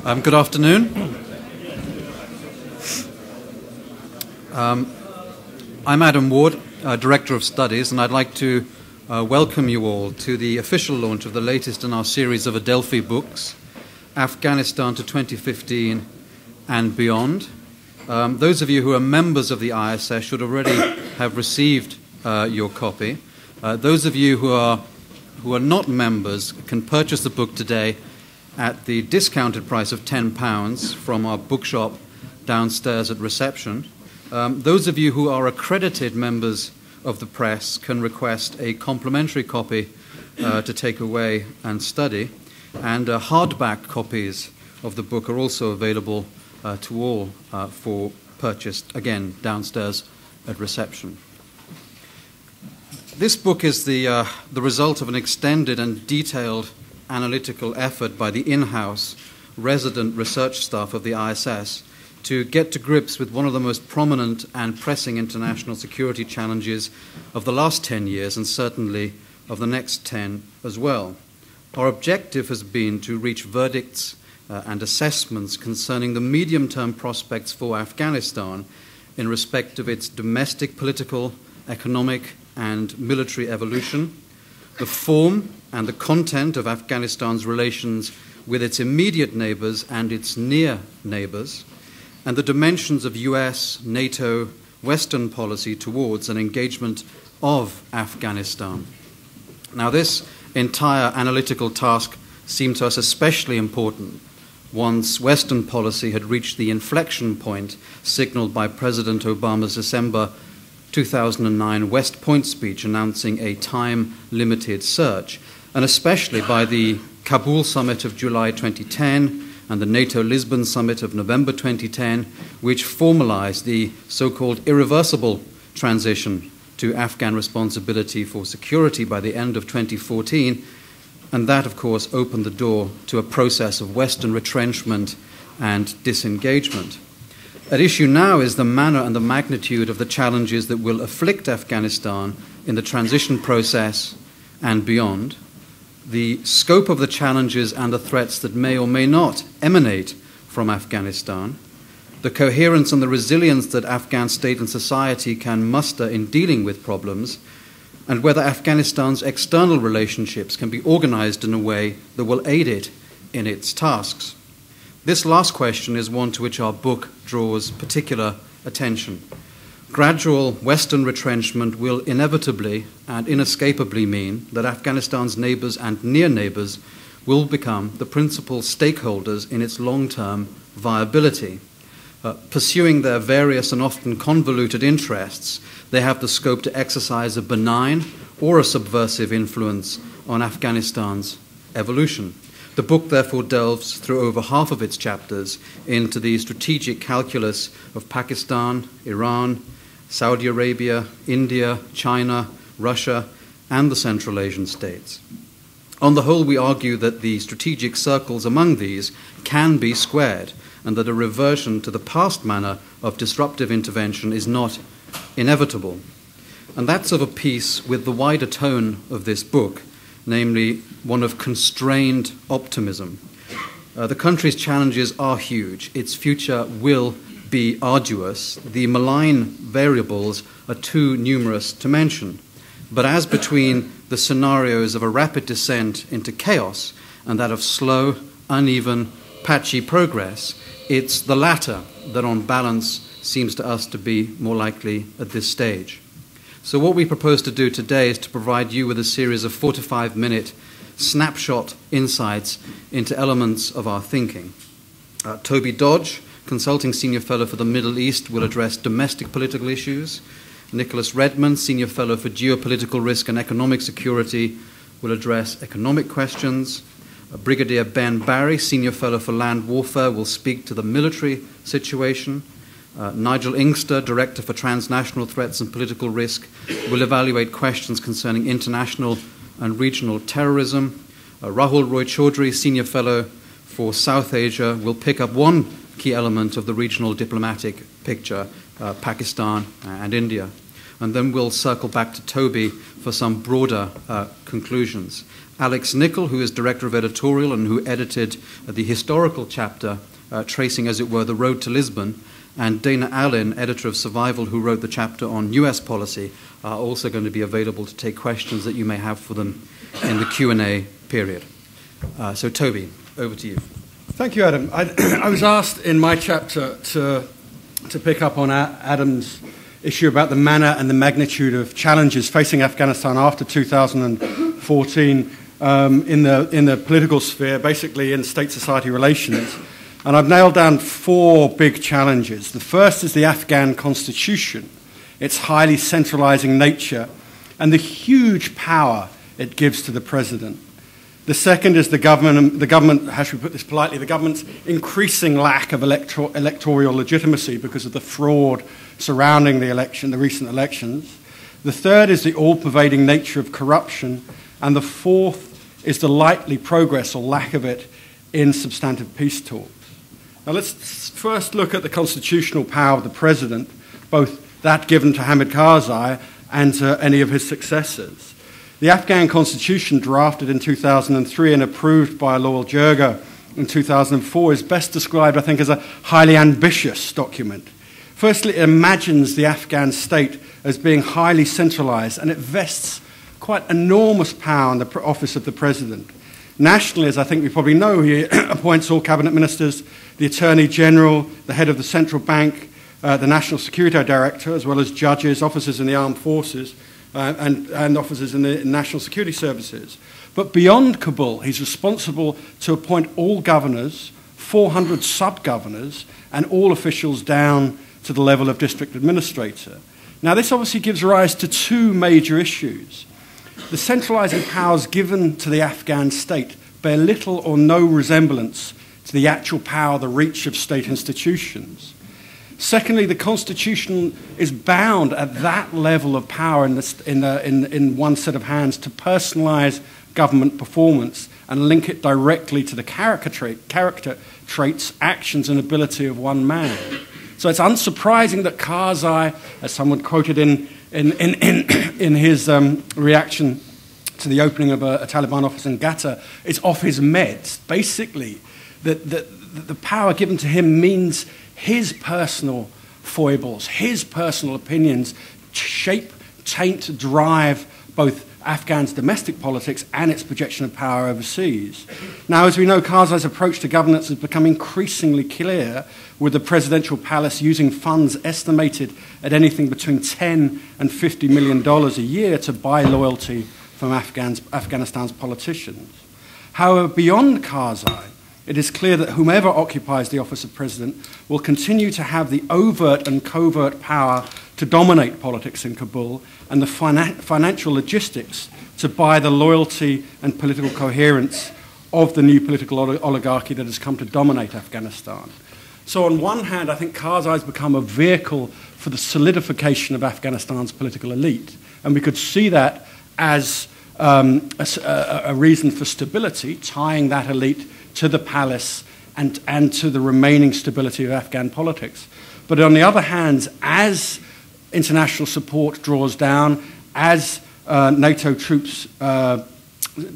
Good afternoon. I'm Adam Ward, Director of Studies, and I'd like to welcome you all to the official launch of the latest in our series of Adelphi books, Afghanistan to 2015 and Beyond. Those of you who are members of the IISS should already have received your copy. Those of you who are not members can purchase the book today at the discounted price of £10 from our bookshop downstairs at reception. Those of you who are accredited members of the press can request a complimentary copy to take away and study, and hardback copies of the book are also available to all for purchase, again, downstairs at reception. This book is the result of an extended and detailed analytical effort by the in-house resident research staff of the IISS to get to grips with one of the most prominent and pressing international security challenges of the last 10 years and certainly of the next 10 as well. Our objective has been to reach verdicts and assessments concerning the medium-term prospects for Afghanistan in respect of its domestic political, economic, and military evolution, the form and the content of Afghanistan's relations with its immediate neighbors and its near neighbors, and the dimensions of US, NATO, Western policy towards an engagement of Afghanistan. Now, this entire analytical task seemed to us especially important once Western policy had reached the inflection point signaled by President Obama's December 2009 West Point speech announcing a time-limited search, and especially by the Kabul summit of July 2010 and the NATO Lisbon summit of November 2010, which formalized the so-called irreversible transition to Afghan responsibility for security by the end of 2014, and that, of course, opened the door to a process of Western retrenchment and disengagement. At issue now is the manner and the magnitude of the challenges that will afflict Afghanistan in the transition process and beyond, the scope of the challenges and the threats that may or may not emanate from Afghanistan, the coherence and the resilience that Afghan state and society can muster in dealing with problems, and whether Afghanistan's external relationships can be organized in a way that will aid it in its tasks. This last question is one to which our book draws particular attention. Gradual Western retrenchment will inevitably and inescapably mean that Afghanistan's neighbors and near neighbors will become the principal stakeholders in its long-term viability. Pursuing their various and often convoluted interests, they have the scope to exercise a benign or a subversive influence on Afghanistan's evolution. The book, therefore, delves through over half of its chapters into the strategic calculus of Pakistan, Iran, Saudi Arabia, India, China, Russia, and the Central Asian states. On the whole, we argue that the strategic circles among these can be squared, and that a reversion to the past manner of disruptive intervention is not inevitable. And that's of a piece with the wider tone of this book, namely one of constrained optimism. The country's challenges are huge. Its future will be arduous. The malign variables are too numerous to mention. But as between the scenarios of a rapid descent into chaos and that of slow, uneven, patchy progress, it's the latter that on balance seems to us to be more likely at this stage. So what we propose to do today is to provide you with a series of 4 to 5 minute snapshot insights into elements of our thinking. Toby, Consulting Senior Fellow for the Middle East, will address domestic political issues. Nicholas Redman, Senior Fellow for Geopolitical Risk and Economic Security, will address economic questions. Brigadier Ben Barry, Senior Fellow for Land Warfare, will speak to the military situation. Nigel Inkster, Director for Transnational Threats and Political Risk, will evaluate questions concerning international and regional terrorism. Rahul Roy-Chaudhury, Senior Fellow for South Asia, will pick up one key element of the regional diplomatic picture, Pakistan and India. And then we'll circle back to Toby for some broader conclusions. Alex Nichol, who is Director of Editorial and who edited the historical chapter tracing, as it were, the road to Lisbon, and Dana Allin, Editor of Survival, who wrote the chapter on US policy, are also going to be available to take questions that you may have for them in the Q&A period. So Toby, over to you. Thank you, Adam. I was asked in my chapter to pick up on Adam's issue about the manner and the magnitude of challenges facing Afghanistan after 2014 in the political sphere, basically in state-society relations. And I've nailed down 4 big challenges. The first is the Afghan Constitution, its highly centralizing nature, and the huge power it gives to the president. The second is the government, how should we put this politely, the government's increasing lack of electoral legitimacy because of the fraud surrounding the recent elections. The third is the all-pervading nature of corruption. And the fourth is the likely progress or lack of it in substantive peace talks. Now let's first look at the constitutional power of the president, both that given to Hamid Karzai and to any of his successors. The Afghan Constitution, drafted in 2003 and approved by a loyal Jirga in 2004, is best described, I think, as a highly ambitious document. Firstly, it imagines the Afghan state as being highly centralized, and it vests quite enormous power in the office of the president. Nationally, as I think we probably know, he appoints all cabinet ministers, the Attorney General, the head of the central bank, the National Security Director, as well as judges, officers in the armed forces, and officers in the national security services. But beyond Kabul, he's responsible to appoint all governors, 400 sub-governors, and all officials down to the level of district administrator. Now, this obviously gives rise to 2 major issues. The centralizing powers given to the Afghan state bear little or no resemblance to the actual power, the reach of state institutions. Secondly, the Constitution is bound at that level of power in one set of hands to personalize government performance and link it directly to the character traits, actions, and ability of one man. So it's unsurprising that Karzai, as someone quoted in his reaction to the opening of a Taliban office in Qatar, is off his meds. Basically, the power given to him means his personal foibles, his personal opinions shape, taint, drive both Afghan's domestic politics and its projection of power overseas. Now, as we know, Karzai's approach to governance has become increasingly clear, with the presidential palace using funds estimated at anything between $10 and $50 million a year to buy loyalty from Afghanistan's politicians. However, beyond Karzai, it is clear that whomever occupies the office of president will continue to have the overt and covert power to dominate politics in Kabul and the financial logistics to buy the loyalty and political coherence of the new political oligarchy that has come to dominate Afghanistan. So on one hand, I think Karzai has become a vehicle for the solidification of Afghanistan's political elite, and we could see that as a reason for stability, tying that elite to the palace and to the remaining stability of Afghan politics. But on the other hand, as international support draws down, as NATO troops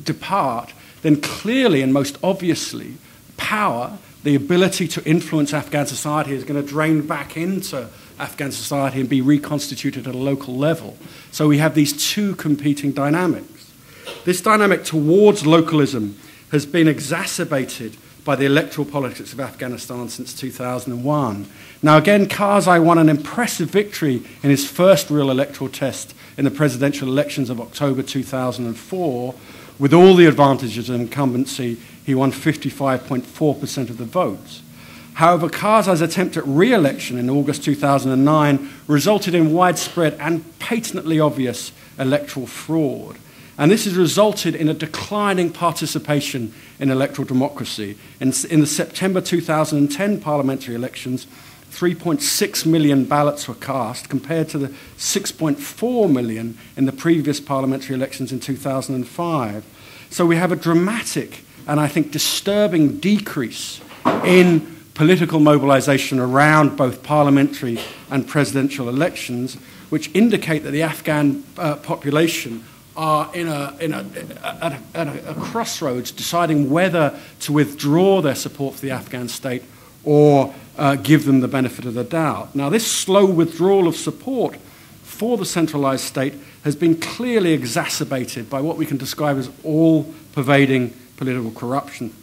depart, then clearly and most obviously power, the ability to influence Afghan society, is going to drain back into Afghan society and be reconstituted at a local level. So we have these 2 competing dynamics. This dynamic towards localism has been exacerbated by the electoral politics of Afghanistan since 2001. Now again, Karzai won an impressive victory in his first real electoral test in the presidential elections of October 2004. With all the advantages of incumbency, he won 55.4% of the votes. However, Karzai's attempt at re-election in August 2009 resulted in widespread and patently obvious electoral fraud. And this has resulted in a declining participation in electoral democracy. In the September 2010 parliamentary elections, 3.6 million ballots were cast compared to the 6.4 million in the previous parliamentary elections in 2005. So we have a dramatic and I think disturbing decrease in political mobilization around both parliamentary and presidential elections, which indicate that the Afghan population are at a crossroads, deciding whether to withdraw their support for the Afghan state or give them the benefit of the doubt. Now, this slow withdrawal of support for the centralized state has been clearly exacerbated by what we can describe as all-pervading political corruption.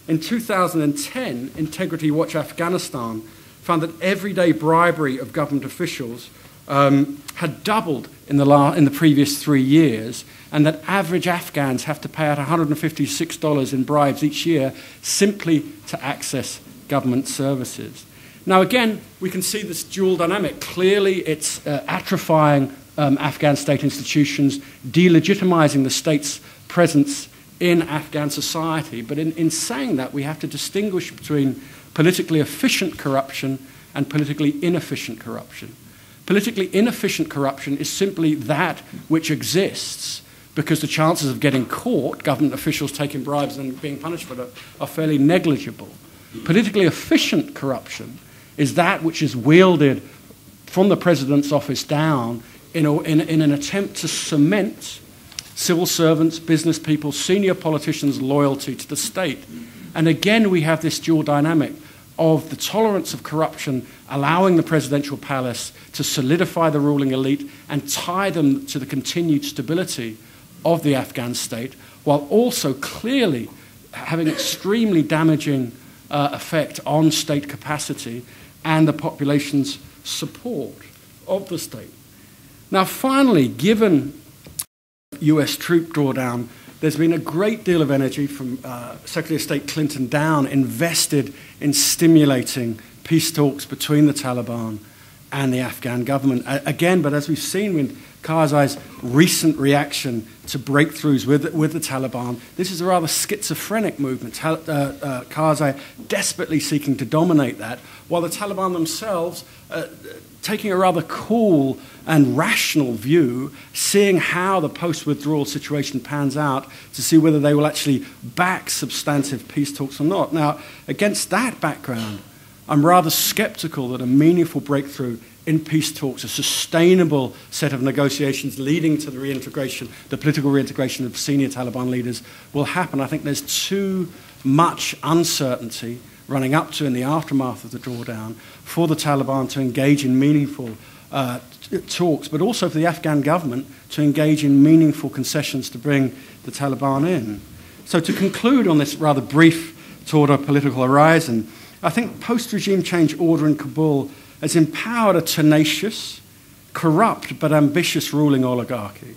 In 2010, Integrity Watch Afghanistan found that everyday bribery of government officials had doubled in the previous 3 years, and that average Afghans have to pay out $156 in bribes each year simply to access government services. Now, again, we can see this dual dynamic. Clearly, it's atrophying Afghan state institutions, delegitimizing the state's presence in Afghan society. But in saying that, we have to distinguish between politically efficient corruption and politically inefficient corruption. Politically inefficient corruption is simply that which exists because the chances of getting caught, government officials taking bribes and being punished for it, are fairly negligible. Politically efficient corruption is that which is wielded from the president's office down in an attempt to cement civil servants, business people, senior politicians' loyalty to the state. And again, we have this dual dynamic of the tolerance of corruption allowing the presidential palace to solidify the ruling elite and tie them to the continued stability of the Afghan state, while also clearly having extremely damaging effect on state capacity and the population's support of the state. Now, finally, given US troop drawdown, there's been a great deal of energy from Secretary of State Clinton down invested in stimulating peace talks between the Taliban and the Afghan government. Again, but as we've seen with Karzai's recent reaction to breakthroughs with the Taliban, this is a rather schizophrenic movement. Karzai desperately seeking to dominate that, while the Taliban themselves taking a rather cool and rational view, seeing how the post-withdrawal situation pans out to see whether they will actually back substantive peace talks or not. Now, against that background, I'm rather skeptical that a meaningful breakthrough in peace talks, a sustainable set of negotiations leading to the reintegration, the political reintegration of senior Taliban leaders will happen. I think there's too much uncertainty running up to and the aftermath of the drawdown for the Taliban to engage in meaningful talks, but also for the Afghan government to engage in meaningful concessions to bring the Taliban in. So to conclude on this rather brief tour of political horizon, I think post-regime change order in Kabul has empowered a tenacious, corrupt but ambitious ruling oligarchy.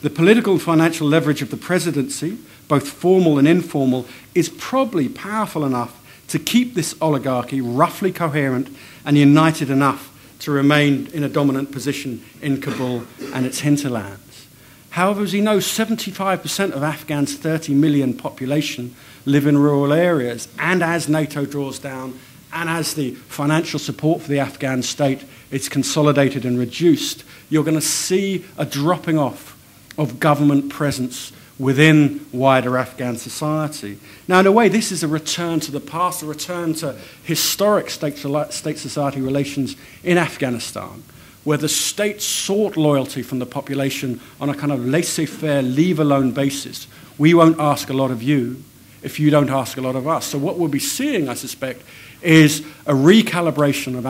The political and financial leverage of the presidency, both formal and informal, is probably powerful enough to keep this oligarchy roughly coherent and united enough to remain in a dominant position in Kabul and its hinterlands. However, as you know, 75% of Afghan's 30 million population live in rural areas, and as NATO draws down, and as the financial support for the Afghan state is consolidated and reduced, you're going to see a dropping off of government presence within wider Afghan society. Now, in a way, this is a return to the past, a return to historic state-society relations in Afghanistan, where the state sought loyalty from the population on a kind of laissez-faire, leave-alone basis. We won't ask a lot of you if you don't ask a lot of us. So what we'll be seeing, I suspect, is a recalibration of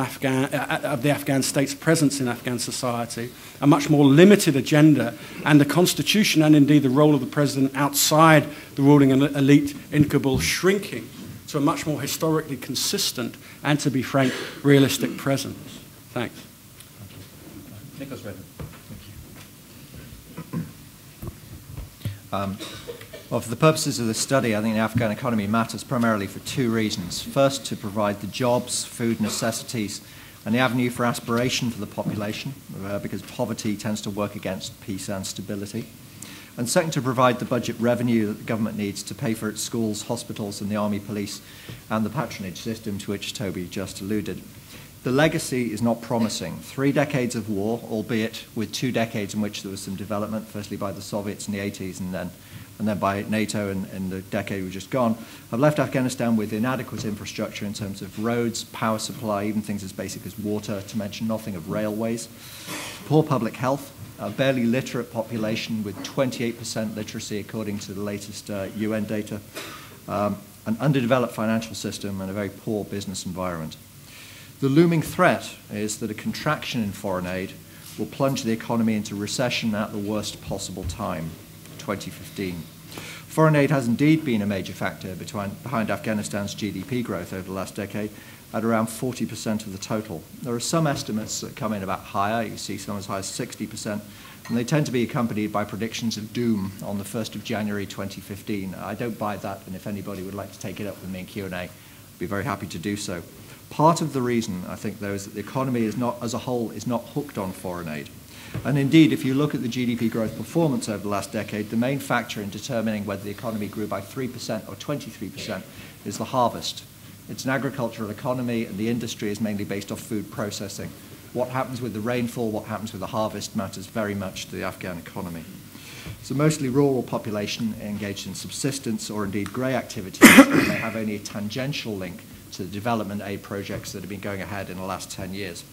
the Afghan state's presence in Afghan society, a much more limited agenda, and the constitution and indeed the role of the president outside the ruling elite in Kabul shrinking to a much more historically consistent and, to be frank, realistic presence. Thanks. Nicholas Redman. Thank you. Well, for the purposes of this study, I think the Afghan economy matters primarily for two reasons. First, to provide the jobs, food, necessities, and the avenue for aspiration for the population, because poverty tends to work against peace and stability. And second, to provide the budget revenue that the government needs to pay for its schools, hospitals, and the army, police, and the patronage system to which Toby just alluded. The legacy is not promising. 3 decades of war, albeit with 2 decades in which there was some development, firstly by the Soviets in the 80s and then and then by NATO in the decade we've just gone, have left Afghanistan with inadequate infrastructure in terms of roads, power supply, even things as basic as water, to mention nothing of railways, poor public health, a barely literate population with 28% literacy according to the latest UN data, an underdeveloped financial system, and a very poor business environment. The looming threat is that a contraction in foreign aid will plunge the economy into recession at the worst possible time, 2015. Foreign aid has indeed been a major factor behind Afghanistan's GDP growth over the last decade, at around 40% of the total. There are some estimates that come in about higher. You see some as high as 60%, and they tend to be accompanied by predictions of doom on the 1st of January 2015. I don't buy that, and if anybody would like to take it up with me in Q&A, I'd be very happy to do so. Part of the reason, I think, though, is that the economy is not, as a whole, is not hooked on foreign aid. And indeed, if you look at the GDP growth performance over the last decade, the main factor in determining whether the economy grew by 3% or 23% is the harvest. It's an agricultural economy, and the industry is mainly based off food processing. What happens with the rainfall, what happens with the harvest matters very much to the Afghan economy. It's a mostly rural population engaged in subsistence or indeed grey activities, and they have only a tangential link to the development aid projects that have been going ahead in the last 10 years.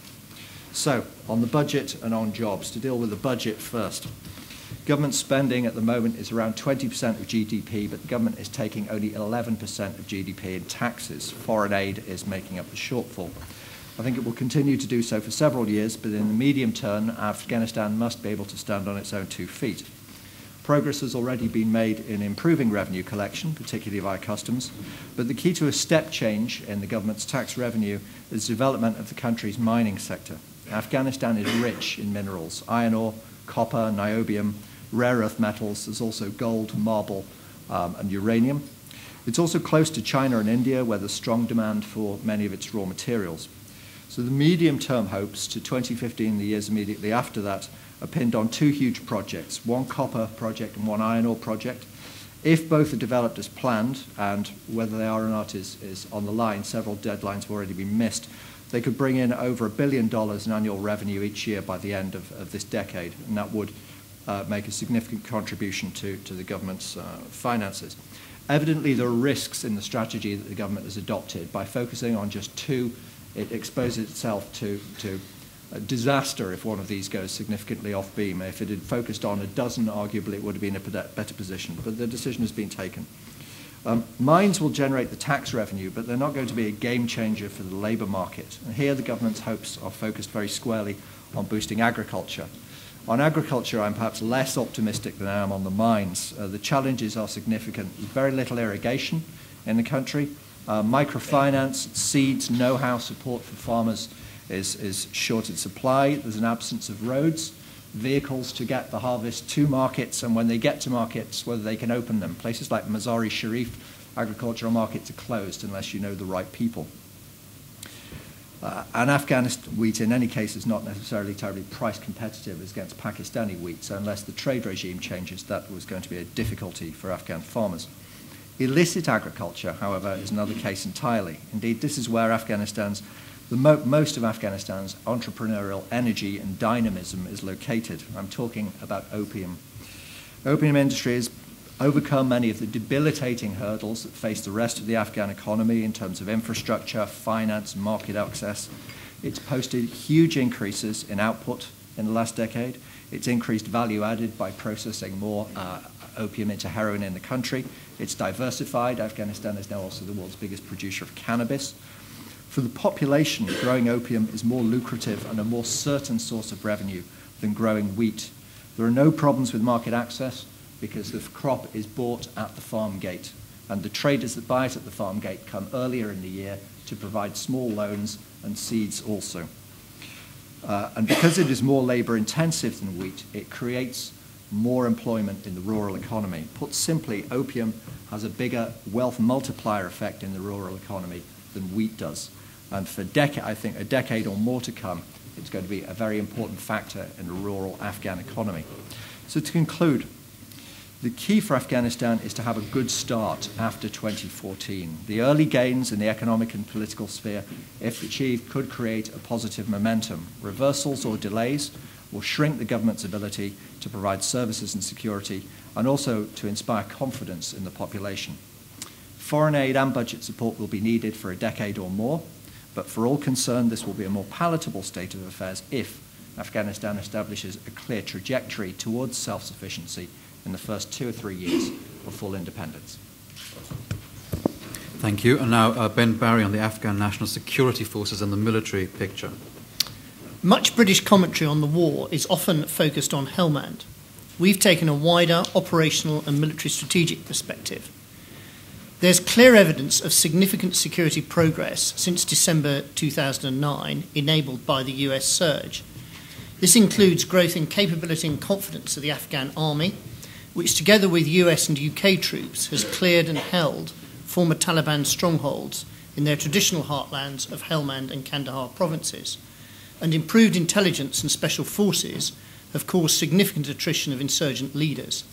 So, on the budget and on jobs, to deal with the budget first. Government spending at the moment is around 20% of GDP, but the government is taking only 11% of GDP in taxes. Foreign aid is making up the shortfall. I think it will continue to do so for several years, but in the medium term, Afghanistan must be able to stand on its own 2 feet. Progress has already been made in improving revenue collection, particularly via customs, but the key to a step change in the government's tax revenue is development of the country's mining sector. Afghanistan is rich in minerals, iron ore, copper, niobium, rare earth metals. There's also gold, marble, and uranium. It's also close to China and India, where there's strong demand for many of its raw materials. So the medium-term hopes to 2015, the years immediately after that, are pinned on 2 huge projects, one copper project and one iron ore project. If both are developed as planned, and whether they are or not is on the line, several deadlines have already been missed, they could bring in over $1 billion in annual revenue each year by the end of this decade, and that would make a significant contribution to the government's finances. Evidently, there are risks in the strategy that the government has adopted. By focusing on just 2, it exposes itself to a disaster if one of these goes significantly off beam. If it had focused on a dozen, arguably it would have been in a better position, but the decision has been taken. Mines will generate the tax revenue, but they're not going to be a game changer for the labour market. And here the government's hopes are focused very squarely on boosting agriculture. On agriculture, I'm perhaps less optimistic than I am on the mines. The challenges are significant. There's very little irrigation in the country. Microfinance, seeds, know-how support for farmers is short in supply. There's an absence of roads, vehicles to get the harvest to markets, and when they get to markets, whether they can open them. Places like Mazar-i-Sharif, agricultural markets are closed unless you know the right people. And Afghan wheat, in any case, is not necessarily terribly price competitive against Pakistani wheat, so unless the trade regime changes, that was going to be a difficulty for Afghan farmers. Illicit agriculture, however, is another case entirely. Indeed, this is where most of Afghanistan's entrepreneurial energy and dynamism is located. I'm talking about opium. Opium industry has overcome many of the debilitating hurdles that face the rest of the Afghan economy in terms of infrastructure, finance, market access. It's posted huge increases in output in the last decade. It's increased value added by processing more opium into heroin in the country. It's diversified. Afghanistan is now also the world's biggest producer of cannabis. For the population, growing opium is more lucrative and a more certain source of revenue than growing wheat. There are no problems with market access because the crop is bought at the farm gate, and the traders that buy it at the farm gate come earlier in the year to provide small loans and seeds also. And because it is more labor intensive than wheat, it creates more employment in the rural economy. Put simply, opium has a bigger wealth multiplier effect in the rural economy than wheat does. And for I think a decade or more to come, it's going to be a very important factor in the rural Afghan economy. So to conclude, the key for Afghanistan is to have a good start after 2014. The early gains in the economic and political sphere, if achieved, could create a positive momentum. Reversals or delays will shrink the government's ability to provide services and security, and also to inspire confidence in the population. Foreign aid and budget support will be needed for a decade or more, but for all concerned, this will be a more palatable state of affairs if Afghanistan establishes a clear trajectory towards self-sufficiency in the first 2 or 3 years of full independence. Thank you. And now Ben Barry on the Afghan National Security Forces and the military picture. Much British commentary on the war is often focused on Helmand. We've taken a wider operational and military strategic perspective. There's clear evidence of significant security progress since December 2009, enabled by the US surge. This includes growth in capability and confidence of the Afghan army, which together with US and UK troops has cleared and held former Taliban strongholds in their traditional heartlands of Helmand and Kandahar provinces, and improved intelligence and special forces have caused significant attrition of insurgent leaders.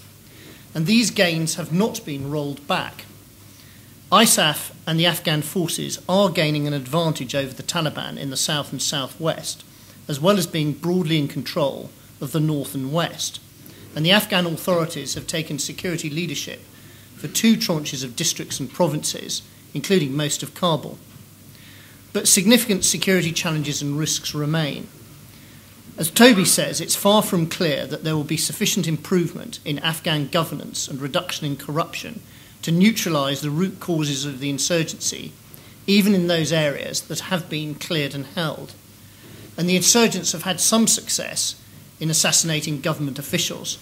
And these gains have not been rolled back. ISAF and the Afghan forces are gaining an advantage over the Taliban in the south and southwest, as well as being broadly in control of the north and west. And the Afghan authorities have taken security leadership for 2 tranches of districts and provinces, including most of Kabul. But significant security challenges and risks remain. As Toby says, it's far from clear that there will be sufficient improvement in Afghan governance and reduction in corruption to neutralise the root causes of the insurgency, even in those areas that have been cleared and held. And the insurgents have had some success in assassinating government officials.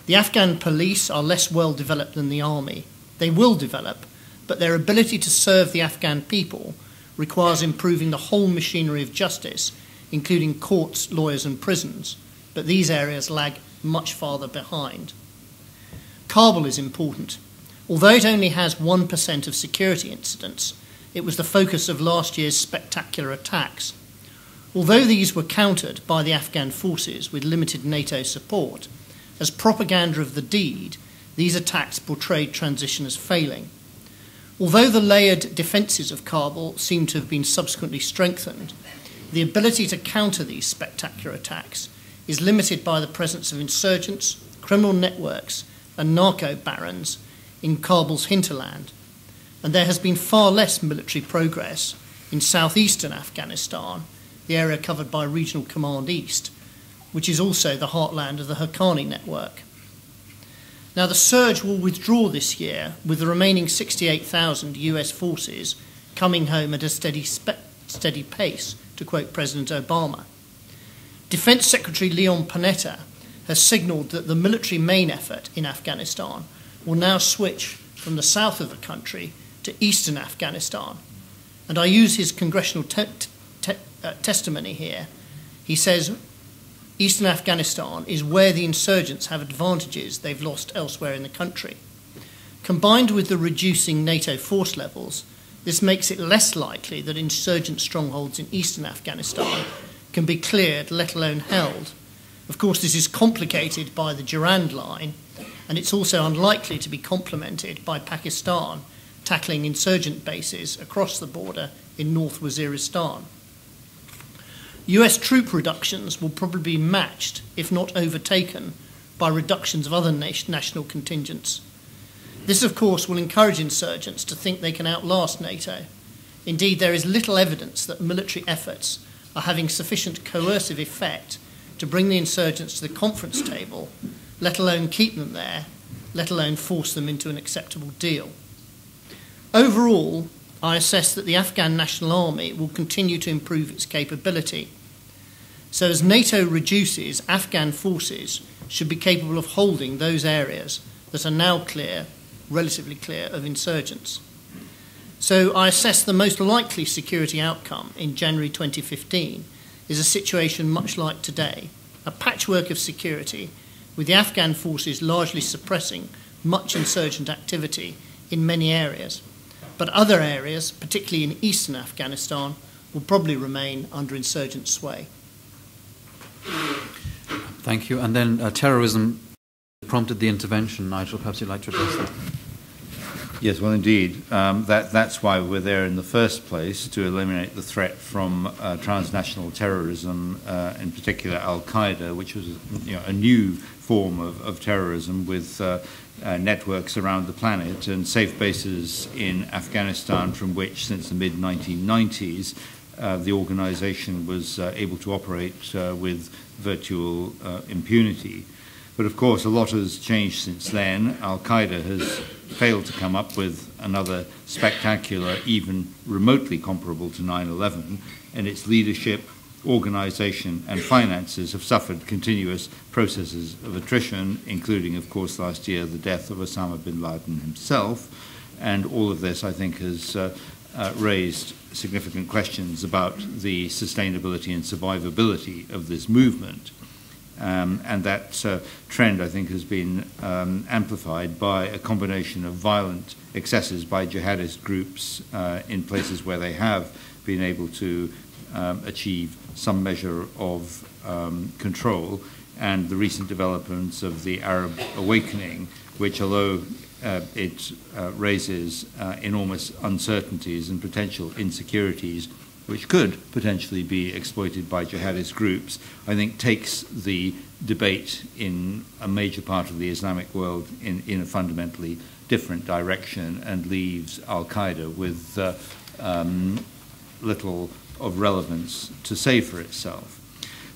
The Afghan police are less well developed than the army. They will develop, but their ability to serve the Afghan people requires improving the whole machinery of justice, including courts, lawyers and prisons, but these areas lag much farther behind. Kabul is important. Although it only has 1% of security incidents, it was the focus of last year's spectacular attacks. Although these were countered by the Afghan forces with limited NATO support, as propaganda of the deed, these attacks portrayed transition as failing. Although the layered defences of Kabul seem to have been subsequently strengthened, the ability to counter these spectacular attacks is limited by the presence of insurgents, criminal networks and narco-barons in Kabul's hinterland, and there has been far less military progress in southeastern Afghanistan, the area covered by Regional Command East, which is also the heartland of the Haqqani network. Now, the surge will withdraw this year, with the remaining 68,000 US forces coming home at a steady pace, to quote President Obama. Defence Secretary Leon Panetta has signalled that the military main effort in Afghanistan will now switch from the south of the country to eastern Afghanistan. And I use his congressional testimony here. He says, eastern Afghanistan is where the insurgents have advantages they've lost elsewhere in the country. Combined with the reducing NATO force levels, this makes it less likely that insurgent strongholds in eastern Afghanistan can be cleared, let alone held. Of course, this is complicated by the Durand Line, and it's also unlikely to be complemented by Pakistan tackling insurgent bases across the border in North Waziristan. US troop reductions will probably be matched, if not overtaken, by reductions of other national contingents. This, of course, will encourage insurgents to think they can outlast NATO. Indeed, there is little evidence that military efforts are having sufficient coercive effect to bring the insurgents to the conference table, let alone keep them there, let alone force them into an acceptable deal. Overall, I assess that the Afghan National Army will continue to improve its capability. So as NATO reduces, Afghan forces should be capable of holding those areas that are now clear, relatively clear, of insurgents. So I assess the most likely security outcome in January 2015 is a situation much like today, a patchwork of security, with the Afghan forces largely suppressing much insurgent activity in many areas. But other areas, particularly in eastern Afghanistan, will probably remain under insurgent sway. Thank you. And then terrorism prompted the intervention. Nigel, perhaps you'd like to address that. Yes, well, indeed. That's why we're there in the first place, to eliminate the threat from transnational terrorism, in particular Al-Qaeda, which was a new form of terrorism with networks around the planet and safe bases in Afghanistan, from which, since the mid-1990s, the organization was able to operate with virtual impunity. But of course, a lot has changed since then. Al-Qaeda has failed to come up with another spectacular, even remotely comparable to 9/11, and its leadership, organization, and finances have suffered continuous processes of attrition, including, of course, last year, the death of Osama bin Laden himself. And all of this, I think, has raised significant questions about the sustainability and survivability of this movement. And that trend, I think, has been amplified by a combination of violent excesses by jihadist groups in places where they have been able to achieve some measure of control, and the recent developments of the Arab awakening, which, although it raises enormous uncertainties and potential insecurities, which could potentially be exploited by jihadist groups, I think takes the debate in a major part of the Islamic world in a fundamentally different direction, and leaves Al-Qaeda with little of relevance to say for itself.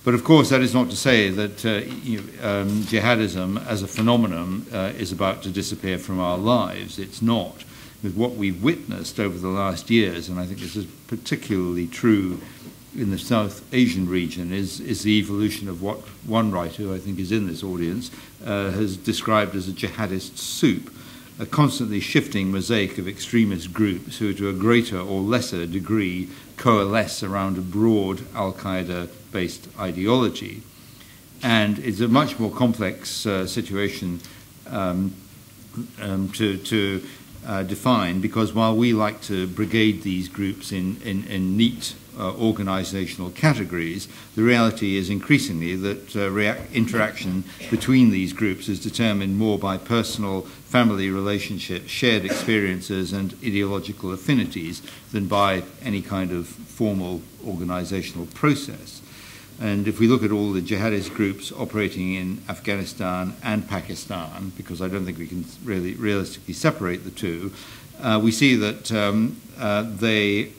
But of course, that is not to say that jihadism as a phenomenon is about to disappear from our lives. It's not. With what we've witnessed over the last years, and I think this is particularly true in the South Asian region, is the evolution of what one writer, who I think is in this audience, has described as a jihadist soup, a constantly shifting mosaic of extremist groups who, to a greater or lesser degree, coalesce around a broad Al-Qaeda-based ideology. And it's a much more complex situation to define, because while we like to brigade these groups in neat organizational categories, the reality is increasingly that interaction between these groups is determined more by personal family relationships, shared experiences, and ideological affinities than by any kind of formal organizational process. And if we look at all the jihadist groups operating in Afghanistan and Pakistan, because I don't think we can really realistically separate the two, we see that they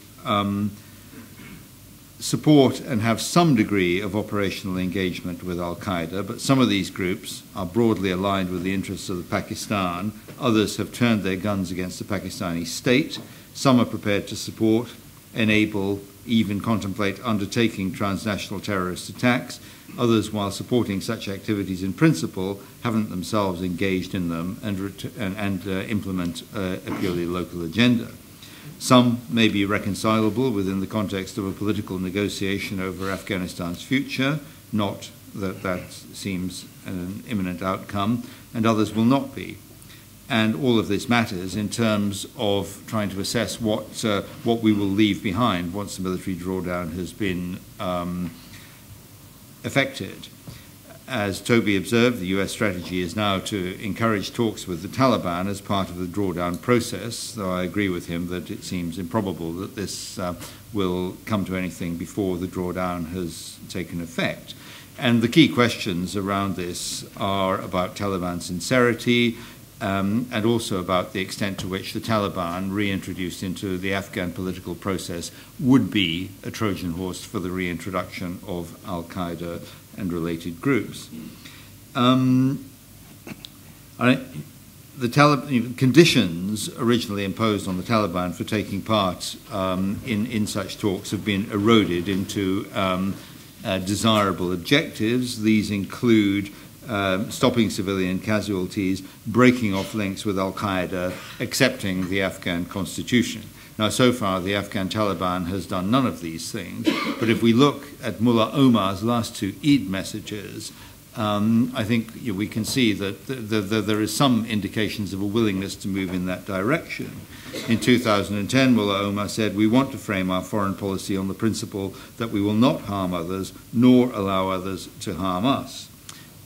support and have some degree of operational engagement with Al-Qaeda, but some of these groups are broadly aligned with the interests of Pakistan. Others have turned their guns against the Pakistani state. Some are prepared to support, enable, even contemplate undertaking transnational terrorist attacks. Others, while supporting such activities in principle, haven't themselves engaged in them and implement a purely local agenda. Some may be reconcilable within the context of a political negotiation over Afghanistan's future, not that that seems an imminent outcome, and others will not be. And all of this matters in terms of trying to assess what we will leave behind once the military drawdown has been effected. As Toby observed, the US strategy is now to encourage talks with the Taliban as part of the drawdown process, though I agree with him that it seems improbable that this will come to anything before the drawdown has taken effect. And the key questions around this are about Taliban sincerity, and also about the extent to which the Taliban, reintroduced into the Afghan political process, would be a Trojan horse for the reintroduction of Al-Qaeda and related groups. The conditions originally imposed on the Taliban for taking part in such talks have been eroded into desirable objectives. These include stopping civilian casualties, breaking off links with Al-Qaeda, accepting the Afghan Constitution. Now, so far, the Afghan Taliban has done none of these things, but if we look at Mullah Omar's last two Eid messages, I think we can see that there is some indications of a willingness to move in that direction. In 2010, Mullah Omar said, "We want to frame our foreign policy on the principle that we will not harm others, nor allow others to harm us."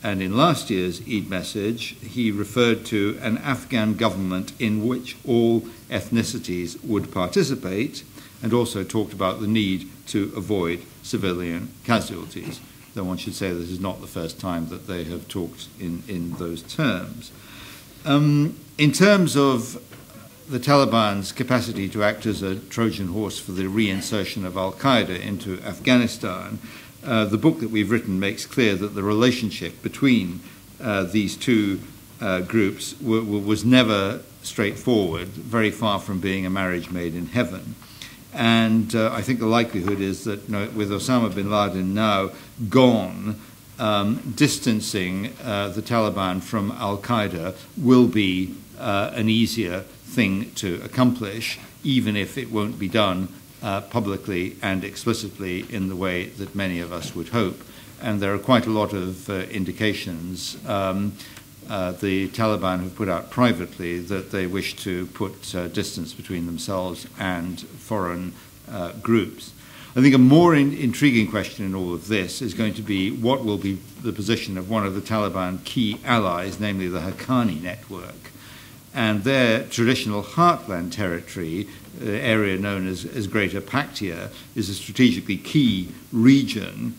And in last year's Eid message, he referred to an Afghan government in which all ethnicities would participate, and also talked about the need to avoid civilian casualties. Though one should say this is not the first time that they have talked in those terms. In terms of the Taliban's capacity to act as a Trojan horse for the reinsertion of al-Qaeda into Afghanistan, the book that we've written makes clear that the relationship between these two groups was never straightforward, very far from being a marriage made in heaven. And I think the likelihood is that, with Osama bin Laden now gone, distancing the Taliban from al-Qaeda will be an easier thing to accomplish, even if it won't be done publicly and explicitly in the way that many of us would hope. And there are quite a lot of indications the Taliban have put out privately that they wish to put distance between themselves and foreign groups. I think a more intriguing question in all of this is going to be what will be the position of one of the Taliban key allies, namely the Haqqani network. And their traditional heartland territory, the area known as Greater Paktia, is a strategically key region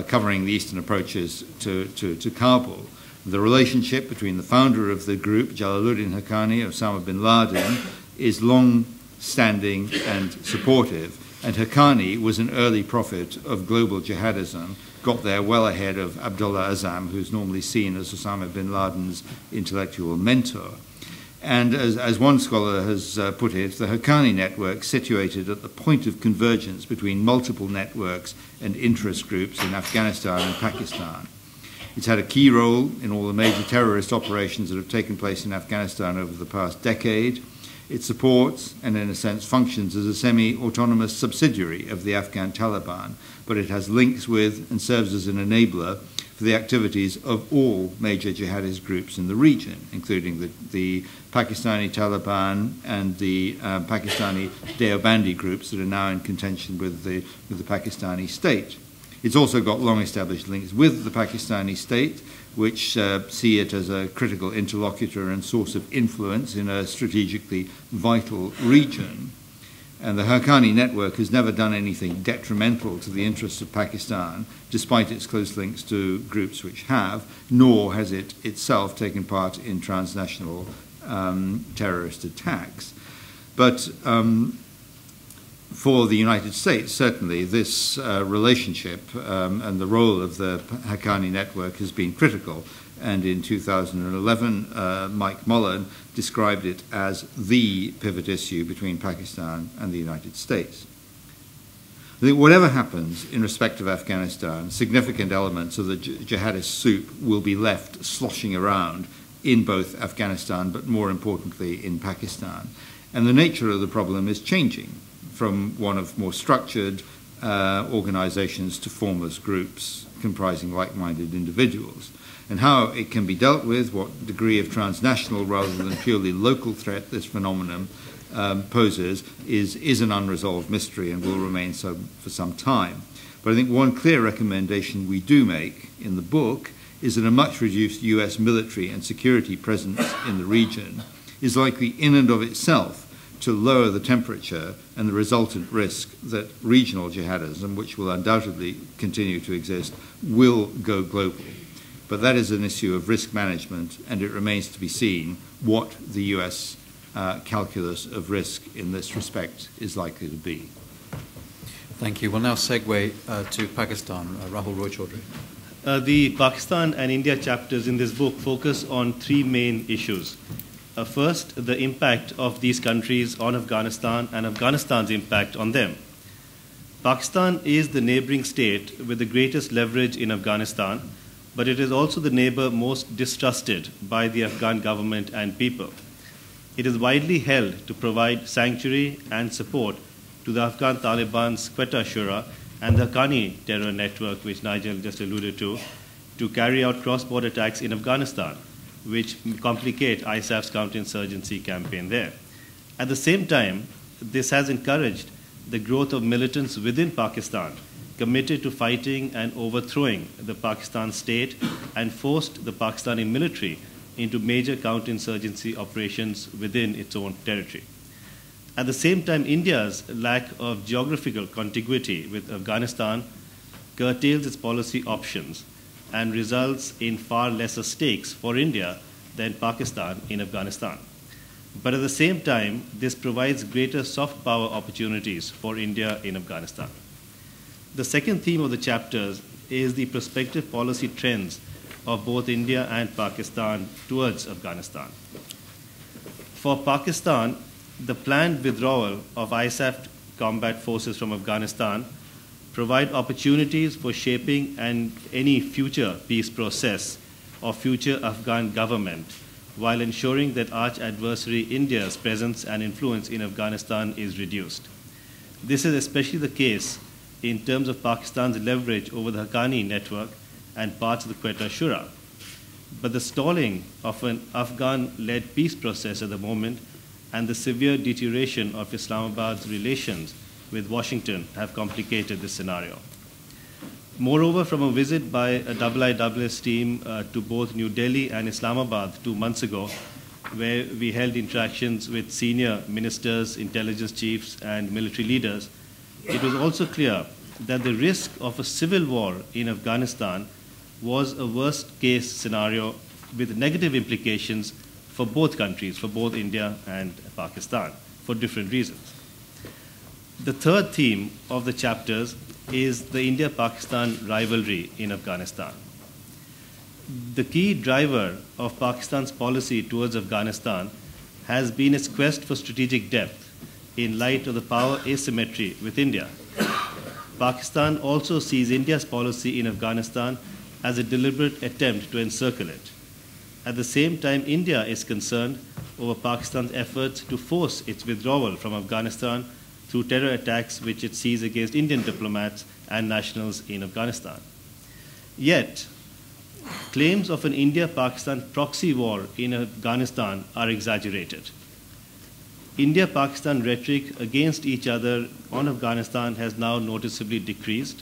covering the eastern approaches to Kabul. The relationship between the founder of the group, Jalaluddin Haqqani, Osama bin Laden, is long-standing and supportive. And Haqqani was an early prophet of global jihadism, got there well ahead of Abdullah Azzam, who's normally seen as Osama bin Laden's intellectual mentor. And as one scholar has put it, the Haqqani network, situated at the point of convergence between multiple networks and interest groups in Afghanistan and Pakistan. It's had a key role in all the major terrorist operations that have taken place in Afghanistan over the past decade. It supports and, in a sense, functions as a semi-autonomous subsidiary of the Afghan Taliban, but it has links with and serves as an enabler for the activities of all major jihadist groups in the region, including the Pakistani Taliban and the Pakistani Deobandi groups that are now in contention with the Pakistani state. It's also got long-established links with the Pakistani state, which see it as a critical interlocutor and source of influence in a strategically vital region. And the Haqqani network has never done anything detrimental to the interests of Pakistan, despite its close links to groups which have, nor has it itself taken part in transnational terrorist attacks. But for the United States, certainly, this relationship and the role of the Haqqani network has been critical. And in 2011, Mike Mullen described it as the pivot issue between Pakistan and the United States. I think whatever happens in respect of Afghanistan, significant elements of the jihadist soup will be left sloshing around in both Afghanistan, but more importantly in Pakistan. And the nature of the problem is changing from one of more structured organizations to formless groups comprising like-minded individuals. And how it can be dealt with, what degree of transnational rather than purely local threat this phenomenon poses, is an unresolved mystery and will remain so for some time. But I think one clear recommendation we do make in the book is that a much reduced US military and security presence in the region is likely in and of itself to lower the temperature and the resultant risk that regional jihadism, which will undoubtedly continue to exist, will go global. But that is an issue of risk management, and it remains to be seen what the US calculus of risk in this respect is likely to be. Thank you. We'll now segue to Pakistan. Rahul, Roy-Chaudhury. The Pakistan and India chapters in this book focus on three main issues. First, the impact of these countries on Afghanistan and Afghanistan's impact on them. Pakistan is the neighboring state with the greatest leverage in Afghanistan, but it is also the neighbor most distrusted by the Afghan government and people. It is widely held to provide sanctuary and support to the Afghan Taliban's Quetta Shura and the Haqqani terror network, which Nigel just alluded to carry out cross-border attacks in Afghanistan, which complicate ISAF's counterinsurgency campaign there. At the same time, this has encouraged the growth of militants within Pakistan, committed to fighting and overthrowing the Pakistan state and forced the Pakistani military into major counterinsurgency operations within its own territory. At the same time, India's lack of geographical contiguity with Afghanistan curtails its policy options and results in far lesser stakes for India than Pakistan in Afghanistan. But at the same time, this provides greater soft power opportunities for India in Afghanistan. The second theme of the chapters is the prospective policy trends of both India and Pakistan towards Afghanistan. For Pakistan, the planned withdrawal of ISAF combat forces from Afghanistan provide opportunities for shaping any future peace process or future Afghan government, while ensuring that arch adversary India's presence and influence in Afghanistan is reduced. This is especially the case in terms of Pakistan's leverage over the Haqqani network and parts of the Quetta Shura. But the stalling of an Afghan-led peace process at the moment and the severe deterioration of Islamabad's relations with Washington have complicated this scenario. Moreover, from a visit by a IISS team to both New Delhi and Islamabad 2 months ago, where we held interactions with senior ministers, intelligence chiefs, and military leaders, it was also clear that the risk of a civil war in Afghanistan was a worst-case scenario with negative implications for both countries, for both India and Pakistan, for different reasons. The third theme of the chapters is the India-Pakistan rivalry in Afghanistan. The key driver of Pakistan's policy towards Afghanistan has been its quest for strategic depth in light of the power asymmetry with India. Pakistan also sees India's policy in Afghanistan as a deliberate attempt to encircle it. At the same time, India is concerned over Pakistan's efforts to force its withdrawal from Afghanistan through terror attacks which it sees against Indian diplomats and nationals in Afghanistan. Yet, claims of an India-Pakistan proxy war in Afghanistan are exaggerated. India-Pakistan rhetoric against each other on Afghanistan has now noticeably decreased.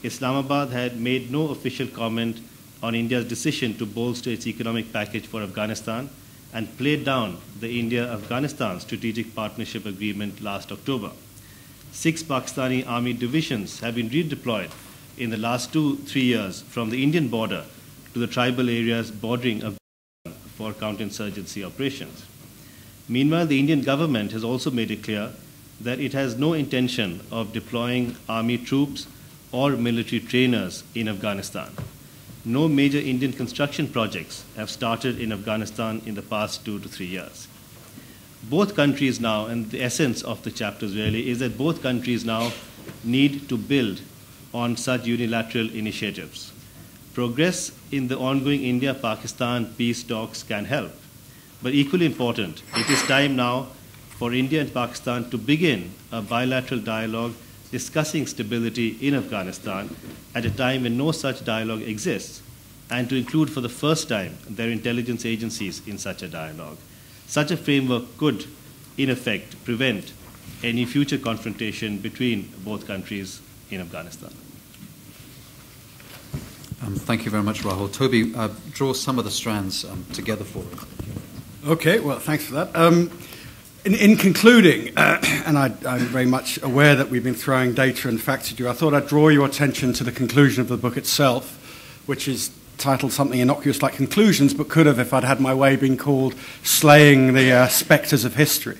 Islamabad had made no official comment on India's decision to bolster its economic package for Afghanistan and played down the India-Afghanistan Strategic Partnership Agreement last October. 6 Pakistani army divisions have been redeployed in the last 2-3 years from the Indian border to the tribal areas bordering Afghanistan for counterinsurgency operations. Meanwhile, the Indian government has also made it clear that it has no intention of deploying army troops or military trainers in Afghanistan. No major Indian construction projects have started in Afghanistan in the past 2 to 3 years. Both countries now, and the essence of the chapters really, is that both countries now need to build on such unilateral initiatives. Progress in the ongoing India-Pakistan peace talks can help. But equally important, it is time now for India and Pakistan to begin a bilateral dialogue discussing stability in Afghanistan at a time when no such dialogue exists, and to include for the first time their intelligence agencies in such a dialogue. Such a framework could, in effect, prevent any future confrontation between both countries in Afghanistan. Thank you very much, Rahul. Toby, draw some of the strands together for us. Okay, well, thanks for that. In concluding, and I'm very much aware that we've been throwing data and facts at you, I thought I'd draw your attention to the conclusion of the book itself, which is titled something innocuous like Conclusions, but could have, if I'd had my way, been called Slaying the Spectres of History.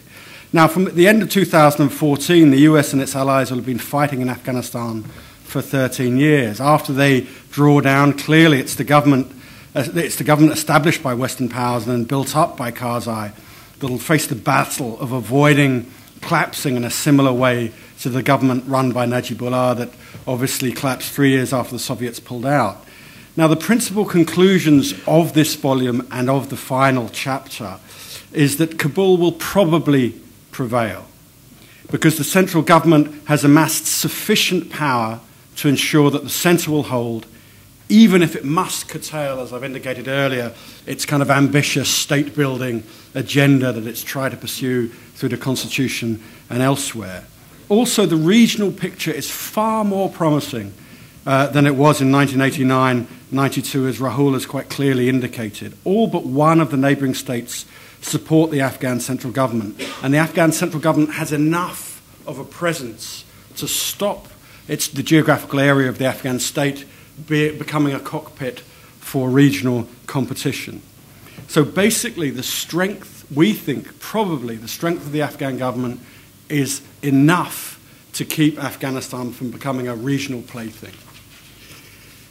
Now, from the end of 2014, the US and its allies will have been fighting in Afghanistan for 13 years. After they draw down, clearly it's the government established by Western powers and then built up by Karzai that will face the battle of avoiding collapsing in a similar way to the government run by Najibullah that obviously collapsed 3 years after the Soviets pulled out. Now, the principal conclusions of this volume and of the final chapter is that Kabul will probably prevail because the central government has amassed sufficient power to ensure that the centre will hold, even if it must curtail, as I've indicated earlier, its kind of ambitious state-building agenda that it's tried to pursue through the Constitution and elsewhere. also the regional picture is far more promising than it was in 1989-92, as Rahul has quite clearly indicated. All but one of the neighbouring states support the Afghan central government, and the Afghan central government has enough of a presence to stop the geographical area of the Afghan state becoming a cockpit for regional competition. So basically, the strength, we think, probably the strength of the Afghan government is enough to keep Afghanistan from becoming a regional plaything.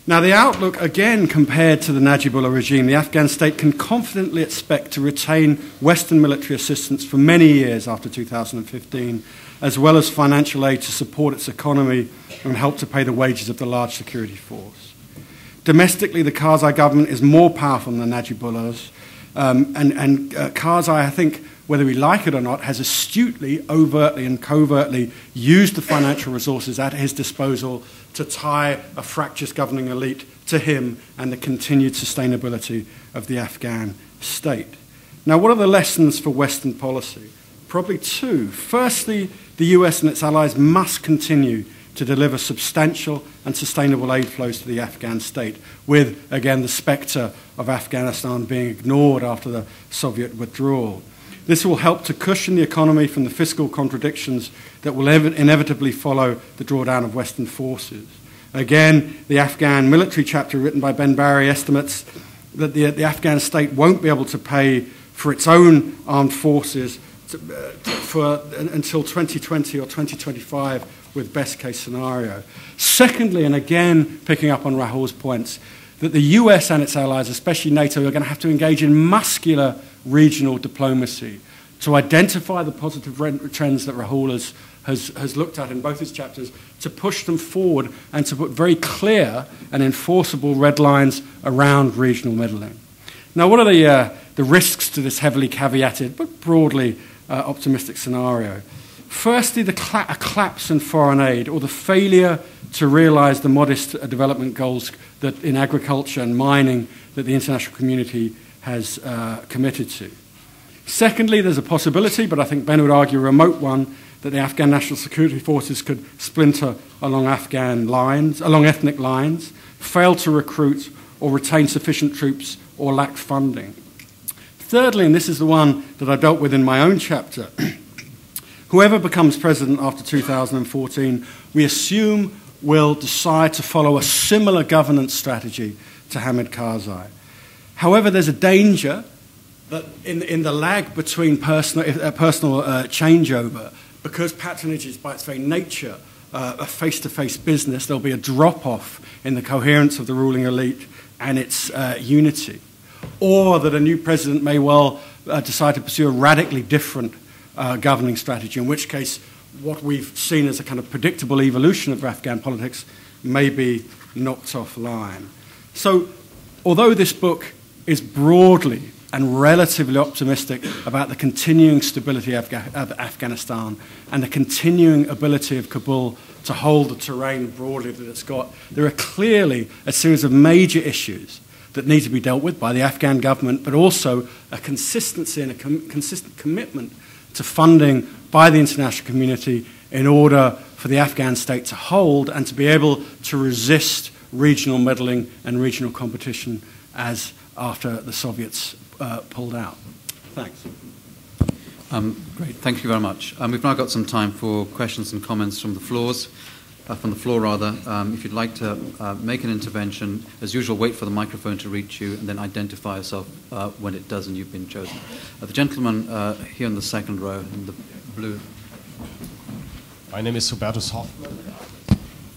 Now, the outlook, again, compared to the Najibullah regime, the Afghan state can confidently expect to retain Western military assistance for many years after 2015, as well as financial aid to support its economy and help to pay the wages of the large security force. Domestically, the Karzai government is more powerful than the Najibullahs, and Karzai, I think, whether we like it or not, has astutely, overtly and covertly used the financial resources at his disposal to tie a fractious governing elite to him and the continued sustainability of the Afghan state. Now, what are the lessons for Western policy? Probably two. Firstly, the US and its allies must continue to deliver substantial and sustainable aid flows to the Afghan state, with, again, the spectre of Afghanistan being ignored after the Soviet withdrawal. This will help to cushion the economy from the fiscal contradictions that will inevitably follow the drawdown of Western forces. Again, the Afghan military chapter written by Ben Barry estimates that the Afghan state won't be able to pay for its own armed forces until 2020 or 2025 with best case scenario. Secondly, and again picking up on Rahul's points, that the US and its allies, especially NATO, are going to have to engage in muscular regional diplomacy to identify the positive trends that Rahul has looked at in both his chapters, to push them forward and to put very clear and enforceable red lines around regional meddling. Now, what are the risks to this heavily caveated but broadly optimistic scenario? Firstly, a collapse in foreign aid, or the failure to realise the modest development goals that in agriculture and mining that the international community has committed to. Secondly, there's a possibility, but I think Ben would argue a remote one, that the Afghan National Security Forces could splinter along ethnic lines, fail to recruit or retain sufficient troops, or lack funding. Thirdly, and this is the one that I dealt with in my own chapter, whoever becomes president after 2014, we assume will decide to follow a similar governance strategy to Hamid Karzai. However, there's a danger that in the lag between personal changeover, because patronage is by its very nature a face-to-face business, there'll be a drop-off in the coherence of the ruling elite and its unity. Or that a new president may well decide to pursue a radically different governing strategy, in which case what we've seen as a kind of predictable evolution of Afghan politics may be knocked offline. So, although this book is broadly and relatively optimistic about the continuing stability of Afghanistan and the continuing ability of Kabul to hold the terrain broadly that it's got, there are clearly a series of major issues that need to be dealt with by the Afghan government, but also a consistency and a consistent commitment to funding by the international community in order for the Afghan state to hold and to be able to resist regional meddling and regional competition as after the Soviets pulled out. Thanks. Great, thank you very much. We've now got some time for questions and comments from the floor. If you'd like to make an intervention, as usual, wait for the microphone to reach you and then identify yourself when it does and you've been chosen. The gentleman here in the second row in the blue. My name is Hubertus Hoffmann,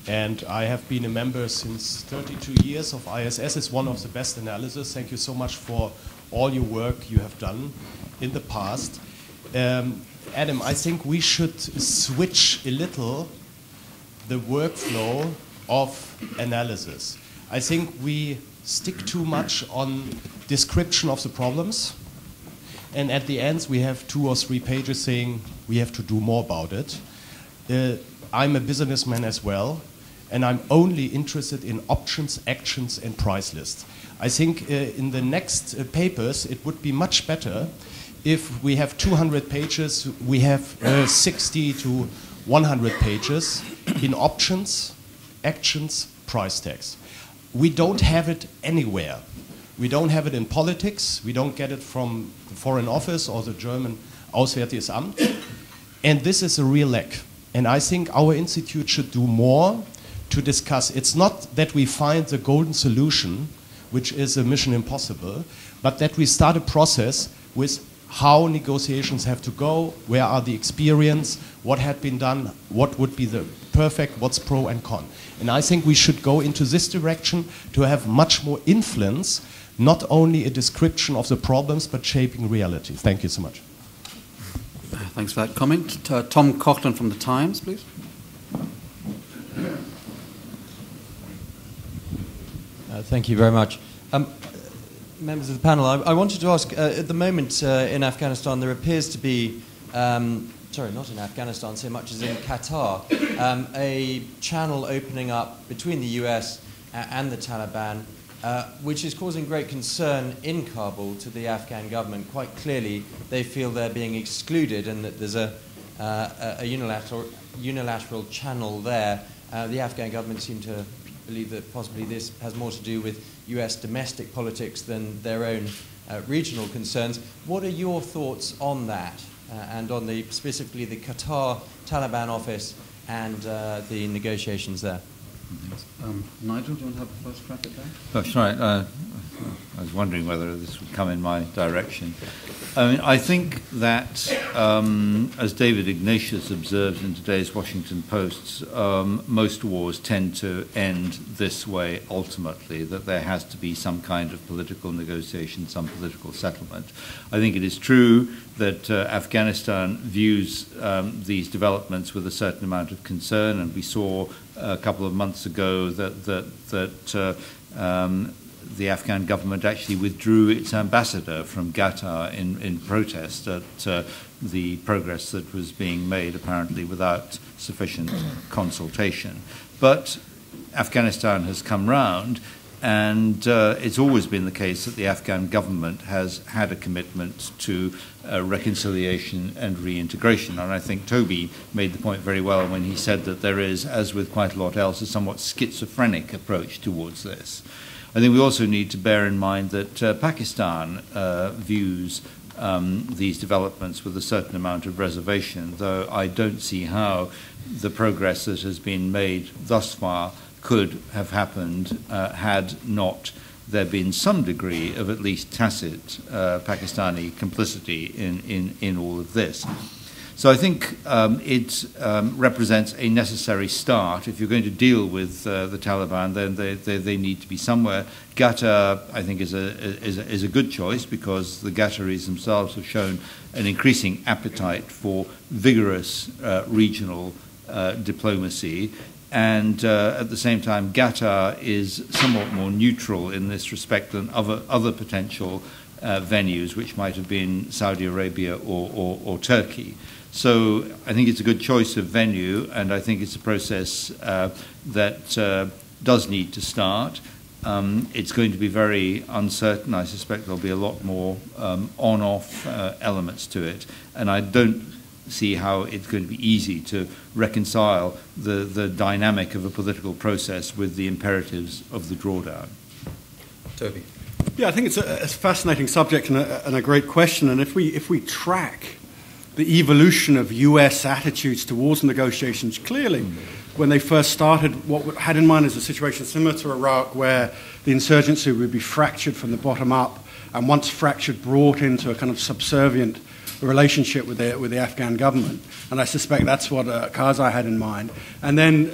and I have been a member since 32 years of IISS. It's one of the best analysis. Thank you so much for all your work you have done in the past. Adam, I think we should switch a little the workflow of analysis. I think we stick too much on description of the problems, and at the end we have 2 or 3 pages saying we have to do more about it. I'm a businessman as well, and I'm only interested in options, actions, and price lists. I think in the next papers it would be much better if we have 200 pages, we have 60 to 100 pages in options, actions, price tags. We don't have it anywhere. We don't have it in politics. We don't get it from the Foreign Office or the German Auswärtiges Amt. And this is a real lack. And I think our institute should do more to discuss. It's not that we find the golden solution, which is a mission impossible, but that we start a process with how negotiations have to go, where are the experience, what had been done, what would be the perfect, what's pro and con. And I think we should go into this direction to have much more influence, not only a description of the problems, but shaping reality. Thank you so much. Thanks for that comment. Tom Coughlin from The Times, please. Thank you very much. Members of the panel, I wanted to ask, at the moment in Afghanistan there appears to be, sorry, not in Afghanistan so much as in Qatar, a channel opening up between the US and the Taliban, which is causing great concern in Kabul to the Afghan government. Quite clearly they feel they're being excluded and that there's a unilateral channel there. The Afghan government seem to believe that possibly this has more to do with US domestic politics than their own regional concerns. What are your thoughts on that and on specifically the Qatar Taliban office and the negotiations there? Nigel, do you want to have the first crack at that? That's right. I was wondering whether this would come in my direction. I mean, I think that, as David Ignatius observes in today's Washington Post, most wars tend to end this way ultimately, that there has to be some kind of political negotiation, some political settlement. I think it is true that Afghanistan views these developments with a certain amount of concern, and we saw a couple of months ago that the Afghan government actually withdrew its ambassador from Qatar in protest at the progress that was being made, apparently without sufficient consultation. But Afghanistan has come round, and it's always been the case that the Afghan government has had a commitment to reconciliation and reintegration. And I think Toby made the point very well when he said that there is, as with quite a lot else, a somewhat schizophrenic approach towards this. I think we also need to bear in mind that Pakistan views these developments with a certain amount of reservation, though I don't see how the progress that has been made thus far could have happened had not there been some degree of at least tacit Pakistani complicity in all of this. So I think it represents a necessary start. If you're going to deal with the Taliban, then they need to be somewhere. Qatar, I think, is a good choice because the Qataris themselves have shown an increasing appetite for vigorous regional diplomacy. And at the same time, Qatar is somewhat more neutral in this respect than other potential venues, which might have been Saudi Arabia or Turkey. So I think it's a good choice of venue, and I think it's a process that does need to start. It's going to be very uncertain. I suspect there'll be a lot more on-off elements to it, and I don't see how it's going to be easy to reconcile the dynamic of a political process with the imperatives of the drawdown. Toby. Yeah, I think it's a fascinating subject and a great question. And if we track the evolution of US attitudes towards negotiations, clearly, when they first started, what we had in mind is a situation similar to Iraq, where the insurgency would be fractured from the bottom up, and once fractured, brought into a kind of subservient relationship with the Afghan government. And I suspect that's what Karzai had in mind. And then,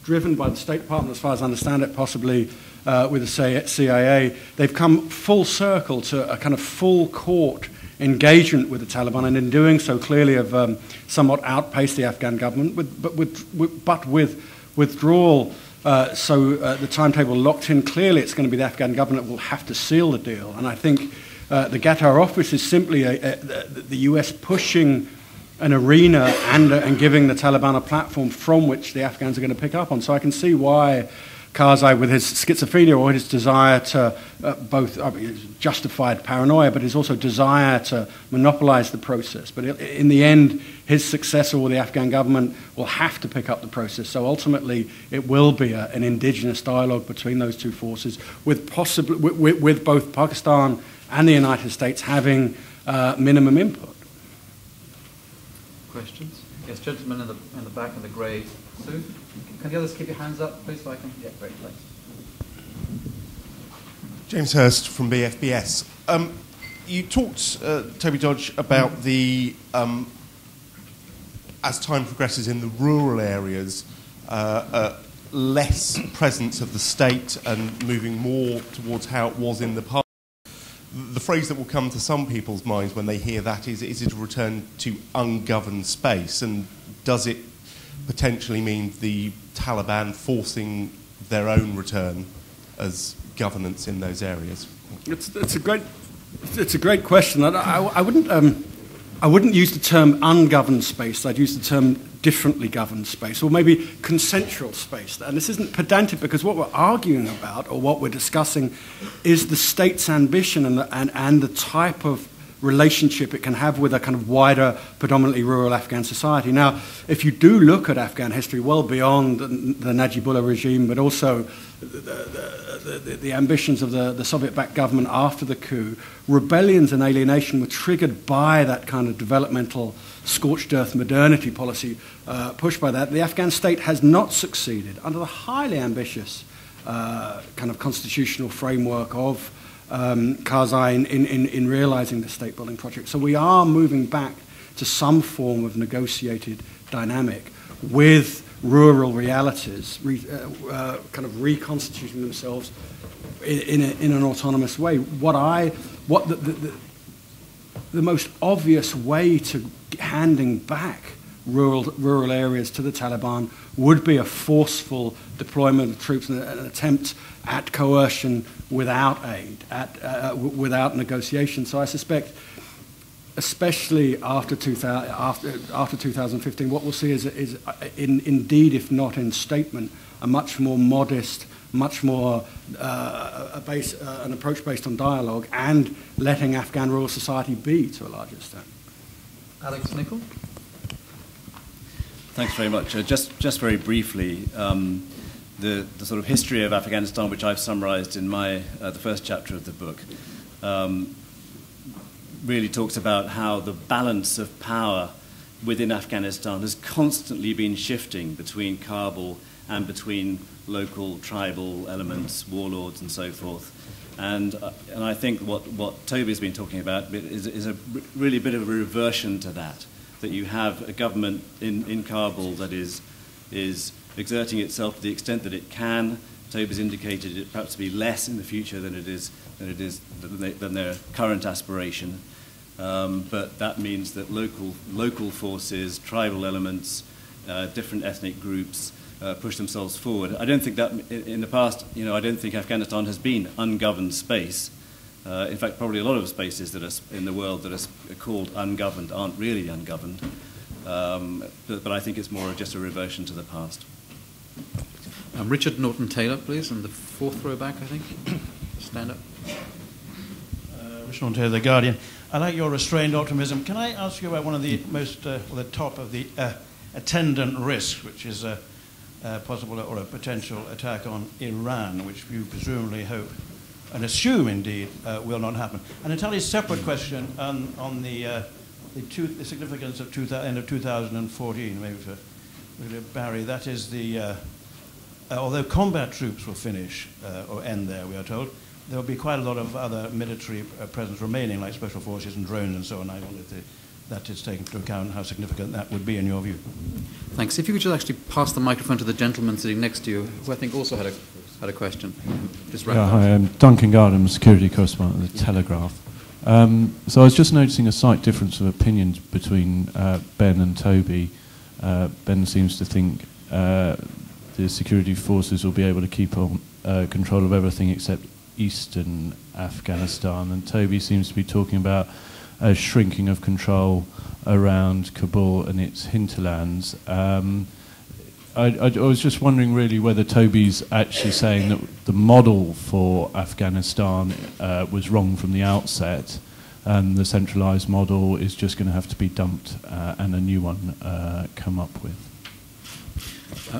driven by the State Department, as far as I understand it, possibly with the CIA, they've come full circle to a kind of full court engagement with the Taliban, and in doing so clearly have somewhat outpaced the Afghan government, but with withdrawal, so the timetable locked in. Clearly it's going to be the Afghan government that will have to seal the deal. And I think the Qatar office is simply the US pushing an arena and giving the Taliban a platform from which the Afghans are going to pick up on. So I can see why Karzai with his schizophrenia or his desire to justified paranoia, but his also desire to monopolize the process. But in the end, his successor or the Afghan government will have to pick up the process. So ultimately, it will be an indigenous dialogue between those two forces, with both Pakistan and the United States having minimum input. Questions? Yes, gentleman in the back in the grey suit. Can the others keep your hands up, please, so I can... Yeah, great, thanks. James Hurst from BFBS. You talked, Toby Dodge, about the, as time progresses in the rural areas, less presence of the state and moving more towards how it was in the past. The phrase that will come to some people's minds when they hear that is it a return to ungoverned space? And does it potentially mean the Taliban forcing their own return as governance in those areas? It's a great question. I wouldn't use the term ungoverned space. I'd use the term differently governed space, or maybe consensual space. And this isn't pedantic, because what we're arguing about, or what we're discussing, is the state's ambition and the type of relationship it can have with a kind of wider, predominantly rural Afghan society. Now, if you do look at Afghan history well beyond the Najibullah regime, but also the ambitions of the Soviet-backed government after the coup, rebellions and alienation were triggered by that kind of developmental scorched earth modernity policy pushed by that. The Afghan state has not succeeded under the highly ambitious kind of constitutional framework of Karzai in realizing the state-building project. So we are moving back to some form of negotiated dynamic with rural realities kind of reconstituting themselves in an autonomous way. The most obvious way to handing back rural areas to the Taliban would be a forceful deployment of troops and an attempt at coercion without aid, without negotiation. So I suspect, especially after 2015, what we'll see is indeed, if not in statement, a much more modest, much more an approach based on dialogue and letting Afghan rural society be to a large extent. Alex Nichol? Thanks very much. Just very briefly, the sort of history of Afghanistan, which I've summarized in the first chapter of the book, really talks about how the balance of power within Afghanistan has constantly been shifting between Kabul and between local tribal elements, warlords, and so forth. And I think what Toby's been talking about is a really bit of a reversion to that you have a government in Kabul that is exerting itself to the extent that it can. Toby's indicated it perhaps to be less in the future than their current aspiration. But that means that local forces, tribal elements, different ethnic groups push themselves forward. I don't think that in the past, I don't think Afghanistan has been ungoverned space. In fact, probably a lot of spaces that are in the world that are called ungoverned aren't really ungoverned. But I think it's more just a reversion to the past. Richard Norton-Taylor, please, and the fourth row back, I think. Stand up. Richard Norton-Taylor, The Guardian. I like your restrained optimism. Can I ask you about one of the most, the top of the attendant risks, which is a possible or a potential attack on Iran, which you presumably hope and assume, indeed, will not happen. An entirely separate question on the significance of end of 2014, maybe for Barry. That is although combat troops will finish or end there, we are told, there will be quite a lot of other military presence remaining, like special forces and drones and so on. I wonder if that is taken into account, how significant that would be in your view. Thanks. If you could just actually pass the microphone to the gentleman sitting next to you, who I think also had a question. Just hi, I'm Duncan Gardner, security correspondent at The Telegraph. So I was just noticing a slight difference of opinions between Ben and Toby. Ben seems to think the security forces will be able to keep on control of everything except eastern Afghanistan, and Toby seems to be talking about a shrinking of control around Kabul and its hinterlands. I was just wondering really whether Toby's actually saying that the model for Afghanistan was wrong from the outset, and the centralised model is just going to have to be dumped and a new one come up with.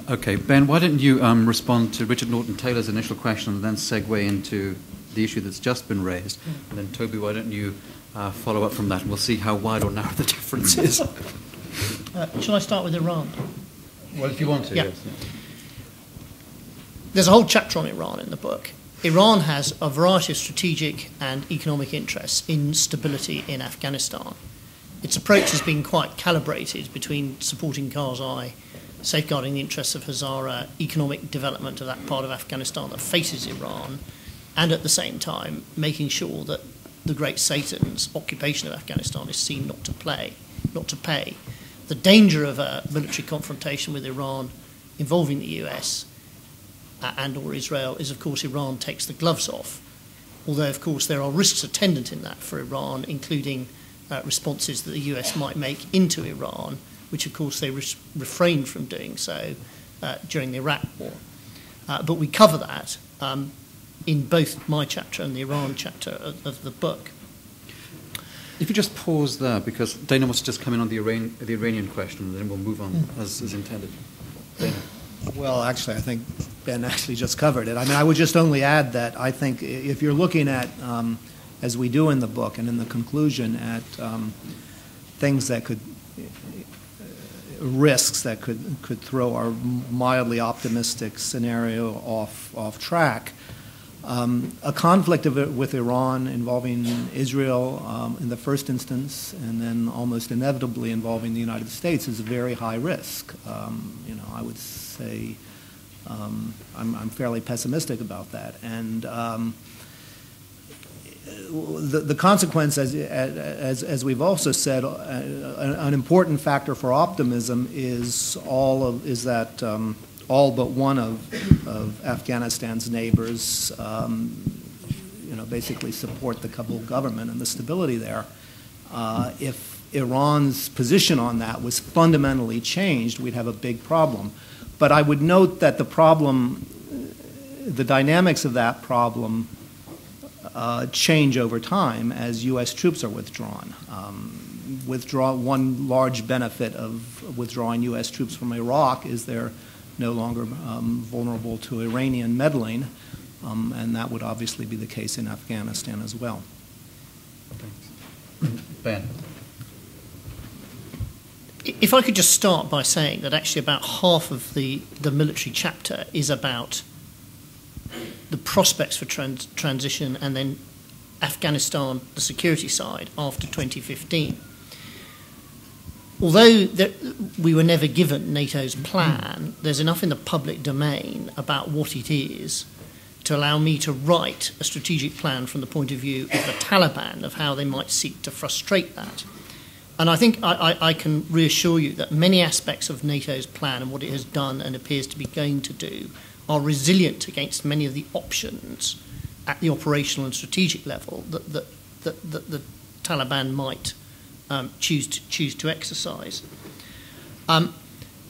Okay, Ben, why don't you respond to Richard Norton-Taylor's initial question and then segue into the issue that's just been raised. And then, Toby, why don't you follow up from that, and we'll see how wide or narrow the difference is. Shall I start with Iran? Well, if you want to, yeah. yes. There's a whole chapter on Iran in the book. Iran has a variety of strategic and economic interests in stability in Afghanistan. Its approach has been quite calibrated between supporting Karzai, safeguarding the interests of Hazara, economic development of that part of Afghanistan that faces Iran, and at the same time making sure that the great Satan's occupation of Afghanistan is seen not to pay. The danger of a military confrontation with Iran involving the US and or Israel is, of course, Iran takes the gloves off. Although, of course, there are risks attendant in that for Iran, including responses that the US might make into Iran, which, of course, they refrained from doing so during the Iraq War. But we cover that in both my chapter and the Iran chapter of the book. If you just pause there, because Dana wants to just come in on the Iranian question, and then we'll move on as intended. Dana. Well, actually, I think Ben actually just covered it. I mean, I would just only add that I think if you're looking at, as we do in the book and in the conclusion, at things that could, risks that could throw our mildly optimistic scenario off track, a conflict with Iran involving Israel in the first instance, and then almost inevitably involving the United States, is a very high risk. I would say I'm fairly pessimistic about that, and the consequence, as we've also said, an important factor for optimism is that all but one of Afghanistan's neighbors, basically support the Kabul government and the stability there. If Iran's position on that was fundamentally changed, we'd have a big problem. But I would note that the dynamics of that problem change over time as U.S. troops are withdrawn. One large benefit of withdrawing U.S. troops from Iraq is they're no longer vulnerable to Iranian meddling, and that would obviously be the case in Afghanistan as well. Thanks. Ben. If I could just start by saying that actually about half of the military chapter is about the prospects for transition and then Afghanistan, the security side, after 2015. Although we were never given NATO's plan, there's enough in the public domain about what it is to allow me to write a strategic plan from the point of view of the Taliban, of how they might seek to frustrate that. And I think I can reassure you that many aspects of NATO's plan and what it has done and appears to be going to do are resilient against many of the options at the operational and strategic level that the Taliban might choose to exercise.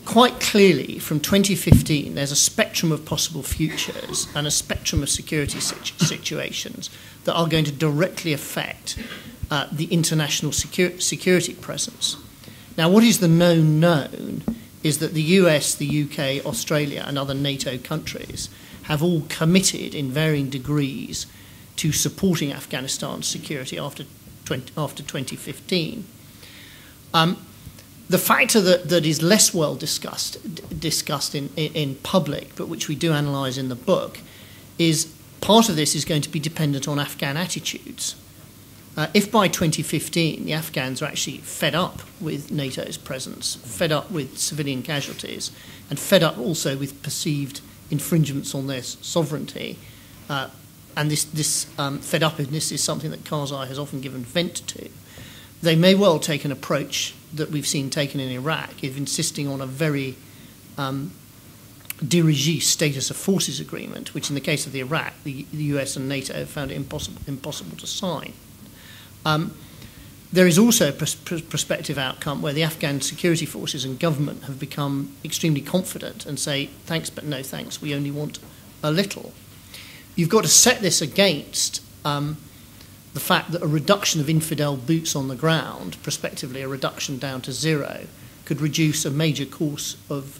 Quite clearly, from 2015, there's a spectrum of possible futures and a spectrum of security situations that are going to directly affect the international security presence. Now, what is the known is that the US, the UK, Australia, and other NATO countries have all committed in varying degrees to supporting Afghanistan's security after 2015. The factor that is less well discussed in public, but which we do analyse in the book, is part of this is going to be dependent on Afghan attitudes. If by 2015 the Afghans are actually fed up with NATO's presence, fed up with civilian casualties, and fed up also with perceived infringements on their sovereignty, and this fed-upness is something that Karzai has often given vent to, they may well take an approach that we've seen taken in Iraq of insisting on a very dirigé status of forces agreement, which in the case of the Iraq, the US and NATO have found it impossible to sign. There is also a prospective outcome where the Afghan security forces and government have become extremely confident and say, thanks but no thanks, we only want a little. You've got to set this against the fact that a reduction of infidel boots on the ground, prospectively a reduction down to zero, could reduce a major course of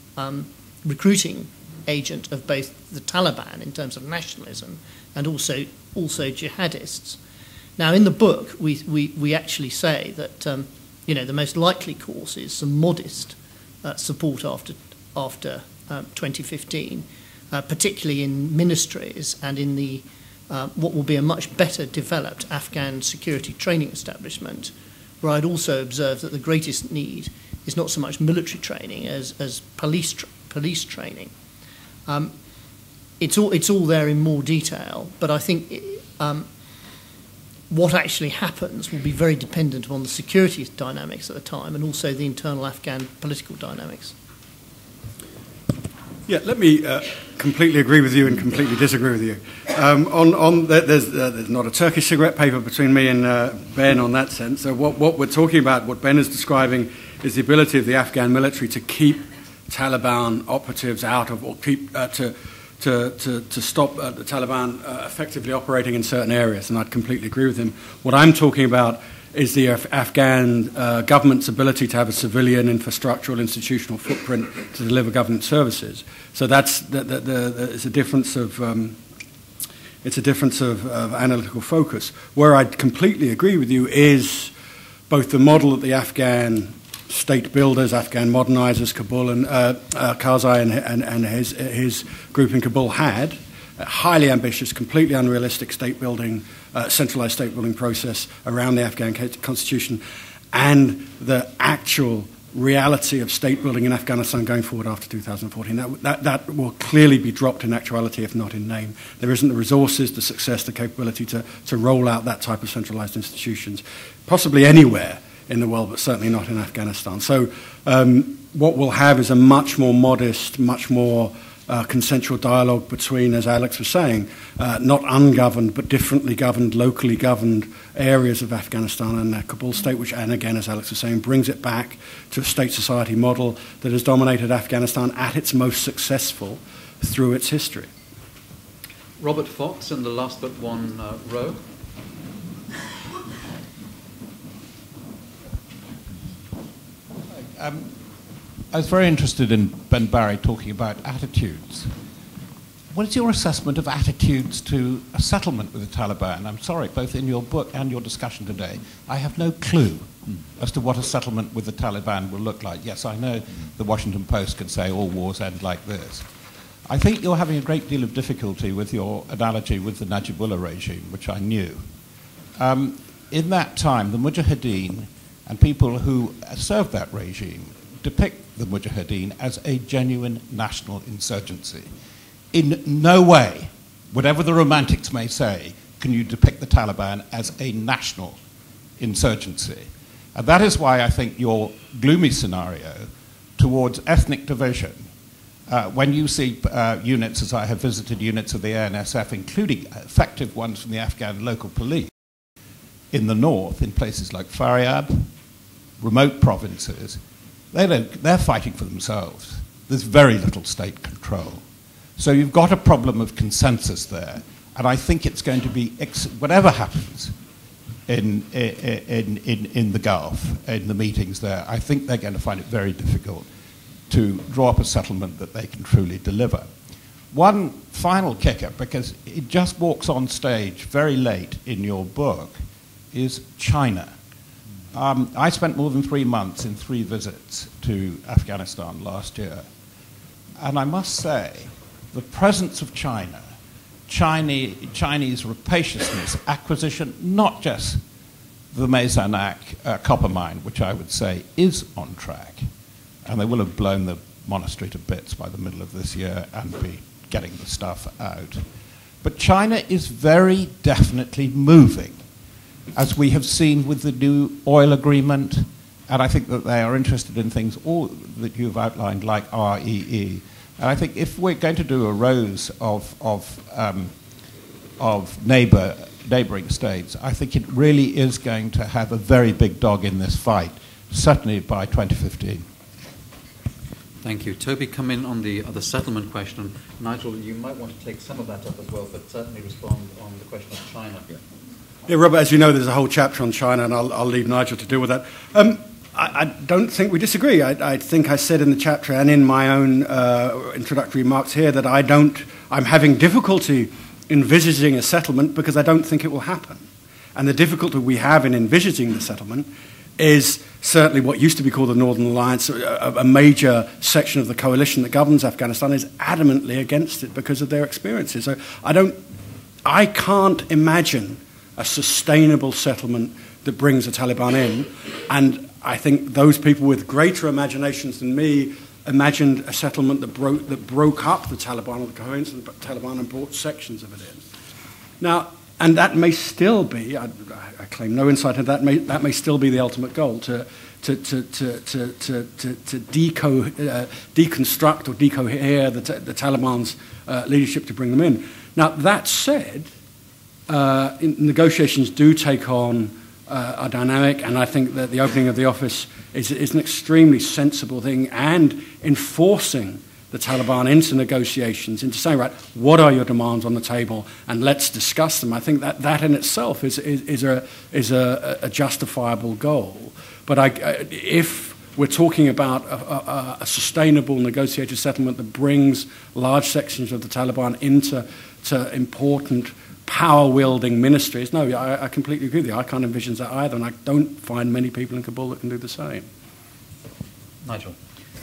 recruiting agent of both the Taliban in terms of nationalism and also jihadists. Now, in the book, we actually say that the most likely course is some modest support after 2015, particularly in ministries and in the what will be a much better developed Afghan security training establishment, where I'd also observe that the greatest need is not so much military training as police training. It's all there in more detail, but I think what actually happens will be very dependent on the security dynamics at the time and also the internal Afghan political dynamics. Yeah, let me completely agree with you and completely disagree with you. There's not a Turkish cigarette paper between me and Ben on that sense. So what we're talking about, what Ben is describing, is the ability of the Afghan military to keep Taliban operatives out of, or keep to stop the Taliban effectively operating in certain areas, and I'd completely agree with him. What I'm talking about is the Afghan government's ability to have a civilian infrastructural institutional footprint to deliver government services. So that's it's a difference of analytical focus. Where I'd completely agree with you is both the model that the Afghan state builders, Afghan modernizers, Kabul and Karzai and his group in Kabul had, a highly ambitious, completely unrealistic state building, centralized state building process around the Afghan Constitution, and the actual reality of state building in Afghanistan going forward after 2014. That will clearly be dropped in actuality, if not in name. There isn't the resources, the success, the capability to roll out that type of centralized institutions, possibly anywhere in the world, but certainly not in Afghanistan. So what we'll have is a much more modest, much more consensual dialogue between, as Alex was saying, not ungoverned, but differently governed, locally governed areas of Afghanistan and the Kabul state, which, and again, as Alex was saying, brings it back to a state-society model that has dominated Afghanistan at its most successful through its history. Robert Fox in the last but one row. I was very interested in Ben Barry talking about attitudes. What is your assessment of attitudes to a settlement with the Taliban? I'm sorry, both in your book and your discussion today, I have no clue as to what a settlement with the Taliban will look like. Yes, I know the Washington Post can say all wars end like this. I think you're having a great deal of difficulty with your analogy with the Najibullah regime, which I knew. In that time, the Mujahideen and people who served that regime depict the Mujahideen as a genuine national insurgency. In no way, whatever the romantics may say, can you depict the Taliban as a national insurgency. And that is why I think your gloomy scenario towards ethnic division, when you see units, as I have visited units of the ANSF, including effective ones from the Afghan local police, in the north, in places like Faryab, remote provinces, they're fighting for themselves. There's very little state control. So you've got a problem of consensus there. And I think it's going to be, whatever happens in the Gulf, in the meetings there, I think they're going to find it very difficult to draw up a settlement that they can truly deliver. One final kicker, because it just walks on stage very late in your book, is China. I spent more than 3 months in 3 visits to Afghanistan last year. And I must say, the presence of China, Chinese rapaciousness, acquisition, not just the Meisanak copper mine, which I would say is on track, and they will have blown the monastery to bits by the middle of this year and be getting the stuff out. But China is very definitely moving, as we have seen with the new oil agreement, and I think that they are interested in things all that you've outlined, like REE. And I think if we're going to do a rows of neighbour neighbouring states, I think it really is going to have a very big dog in this fight, certainly by 2015. Thank you. Toby, come in on the settlement question. Nigel, you might want to take some of that up as well, but certainly respond on the question of China. Yeah, Robert, as you know, there's a whole chapter on China, and I'll leave Nigel to deal with that. I don't think we disagree. I think I said in the chapter and in my own introductory remarks here that I'm having difficulty envisaging a settlement because I don't think it will happen. And the difficulty we have in envisaging the settlement is certainly what used to be called the Northern Alliance, a major section of the coalition that governs Afghanistan is adamantly against it because of their experiences. So I can't imagine a sustainable settlement that brings the Taliban in. And I think those people with greater imaginations than me imagined a settlement that broke up the Taliban or the coherence of the Taliban and brought sections of it in. Now, and that may still be, I claim no insight into that, that may still be the ultimate goal, to deconstruct or decohere the Taliban's leadership to bring them in. Now, that said, negotiations do take on a dynamic, and I think that the opening of the office is an extremely sensible thing, and enforcing the Taliban into negotiations, into saying, right, what are your demands on the table, and let's discuss them. I think that in itself is a justifiable goal. But if we're talking about a sustainable negotiated settlement that brings large sections of the Taliban into important power-wielding ministries, no, I completely agree with you. I can't envision that either, and I don't find many people in Kabul that can do the same. Nigel.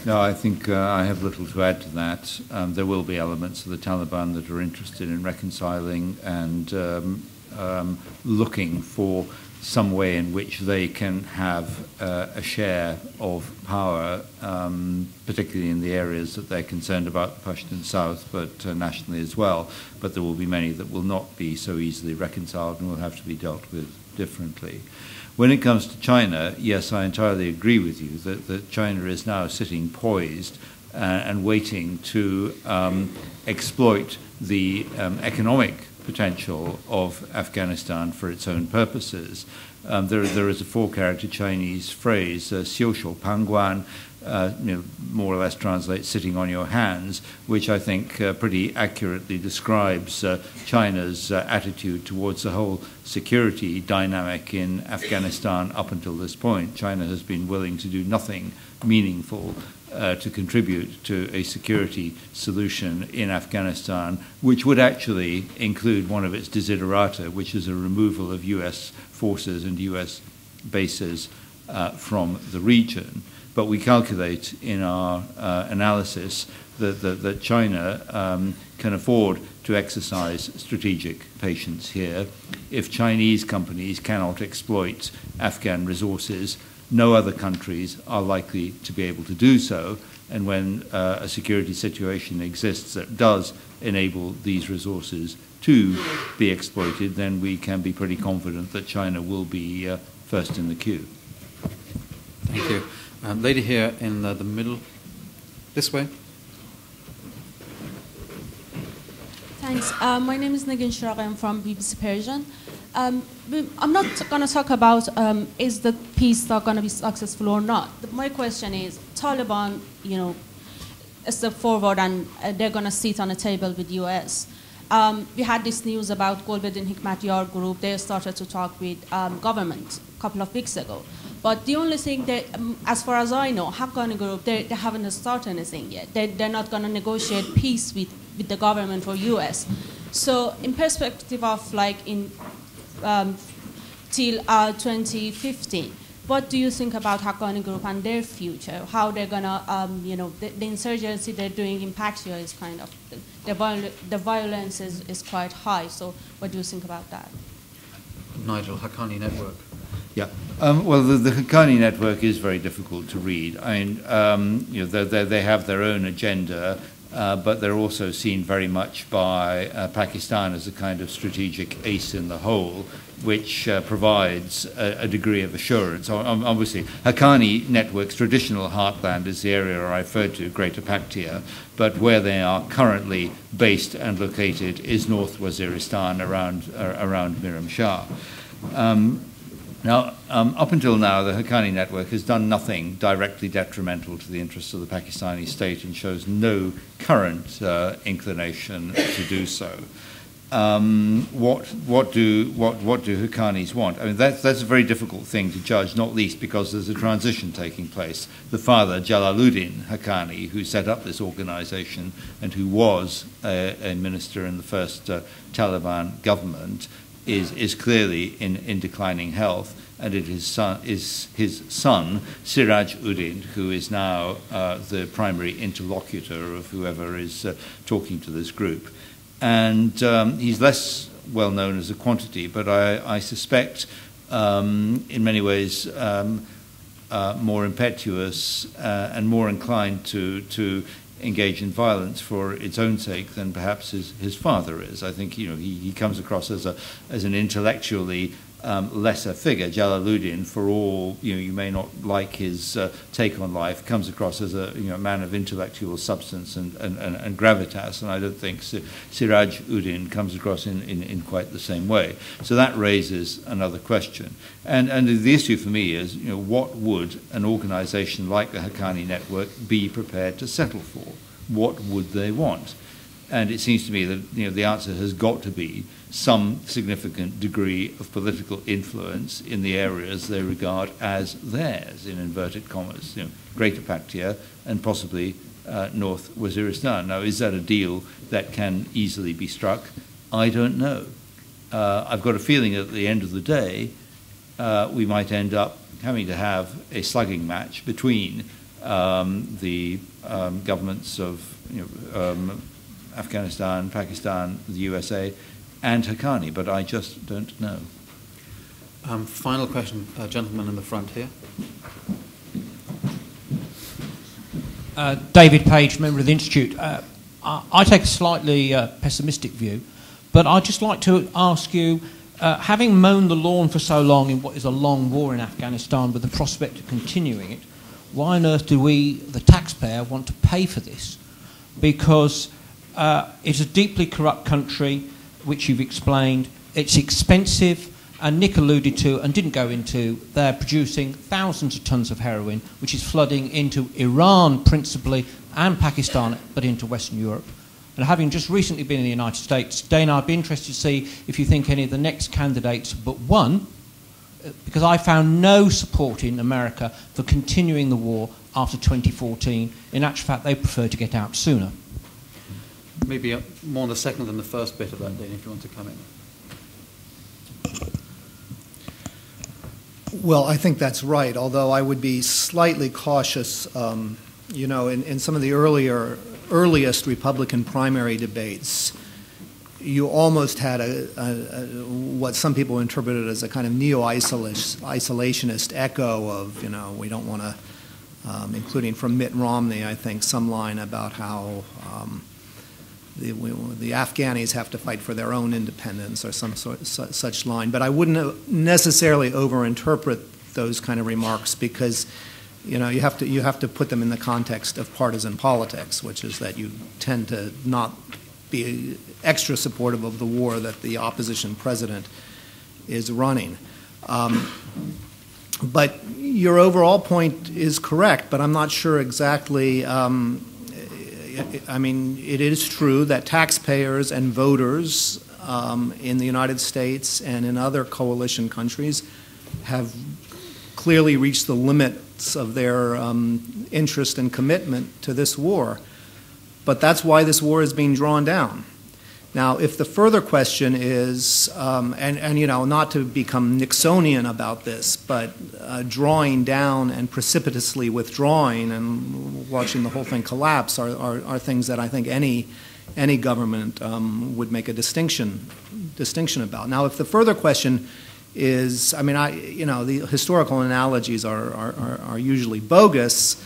No, I think I have little to add to that. There will be elements of the Taliban that are interested in reconciling and looking for some way in which they can have a share of power, particularly in the areas that they're concerned about, the Pashtun South, but nationally as well. But there will be many that will not be so easily reconciled and will have to be dealt with differently. When it comes to China, yes, I entirely agree with you that China is now sitting poised and waiting to exploit the economic potential of Afghanistan for its own purposes. There is a four-character Chinese phrase, xiu shu pangguan, more or less translates sitting on your hands, which I think pretty accurately describes China's attitude towards the whole security dynamic in Afghanistan up until this point. China has been willing to do nothing meaningful to contribute to a security solution in Afghanistan, which would actually include one of its desiderata, which is a removal of US forces and US bases from the region. But we calculate in our analysis that China can afford to exercise strategic patience here. If Chinese companies cannot exploit Afghan resources, no other countries are likely to be able to do so. And when a security situation exists that does enable these resources to be exploited, then we can be pretty confident that China will be first in the queue. Thank you. Lady here in the middle, this way. Thanks. My name is Nigin Shirag. I'm from BBC Persian. I'm not going to talk about is the peace talk going to be successful or not. My question is, Taliban, a step forward and they're going to sit on a table with US. We had this news about Golbedin Hikmatyar group. They started to talk with government a couple of weeks ago. But the only thing that, as far as I know, Afghan group, they haven't started anything yet. They're not going to negotiate peace with the government or US. So in perspective of till 2015, what do you think about Afghan group and their future? How they're going to, the insurgency they're doing in Pakistan is kind of, the violence is quite high. So what do you think about that? Nigel, Haqqani Network. Yeah, well, the Haqqani network is very difficult to read. I mean, they have their own agenda, but they're also seen very much by Pakistan as a kind of strategic ace in the hole which provides a degree of assurance. Obviously, Haqqani Network's traditional heartland is the area I referred to, Greater Paktia, but where they are currently based and located is North Waziristan around Miram Shah. Now, up until now, the Haqqani Network has done nothing directly detrimental to the interests of the Pakistani state and shows no current inclination to do so. What do Haqqanis want? I mean, that's a very difficult thing to judge, not least because there's a transition taking place. The father, Jalaluddin Haqqani, who set up this organization and who was a minister in the first Taliban government, is clearly in declining health, and it is his son, Siraj Uddin, who is now the primary interlocutor of whoever is talking to this group. And he's less well known as a quantity, but I suspect in many ways more impetuous and more inclined to engage in violence for its own sake than perhaps his father is. I think he comes across as an intellectually lesser figure. Jalaluddin, for all you may not like his take on life, comes across as a man of intellectual substance and gravitas, and I don't think Siraj Uddin comes across in quite the same way. So that raises another question, and the issue for me is what would an organisation like the Haqqani Network be prepared to settle for? What would they want? And it seems to me that the answer has got to be some significant degree of political influence in the areas they regard as theirs, in inverted commas, Greater Paktia and possibly North Waziristan. Now, is that a deal that can easily be struck? I don't know. I've got a feeling that at the end of the day, we might end up having to have a slugging match between the governments of Afghanistan, Pakistan, the USA, and Haqqani, but I just don't know. Final question, gentleman in the front here. David Page, member of the Institute. I take a slightly pessimistic view, but I'd just like to ask you, having mown the lawn for so long in what is a long war in Afghanistan with the prospect of continuing it, why on earth do we, the taxpayer, want to pay for this? Because it's a deeply corrupt country, which you've explained. It's expensive, and Nick alluded to and didn't go into, they're producing thousands of tons of heroin, which is flooding into Iran principally, and Pakistan, but into Western Europe. And having just recently been in the United States, Dana, I'd be interested to see if you think any of the next candidates but one, because I found no support in America for continuing the war after 2014. In actual fact, they prefer to get out sooner. Maybe more on the second than the first bit of that, Dana, if you want to come in. Well, I think that's right, although I would be slightly cautious. In some of the earliest Republican primary debates, you almost had what some people interpreted as a kind of neo-isolationist echo of, we don't want to, including from Mitt Romney, I think, some line about how the Afghanis have to fight for their own independence or some such line. But I wouldn't necessarily overinterpret those kind of remarks because, you have to put them in the context of partisan politics, which is that you tend to not be extra supportive of the war that the opposition president is running. But your overall point is correct, but I'm not sure exactly. It is true that taxpayers and voters in the United States and in other coalition countries have clearly reached the limits of their interest and commitment to this war. But that's why this war is being drawn down. Now, if the further question is, not to become Nixonian about this, but drawing down and precipitously withdrawing and watching the whole thing collapse are things that I think any government would make a distinction about. Now, if the further question is, the historical analogies are usually bogus.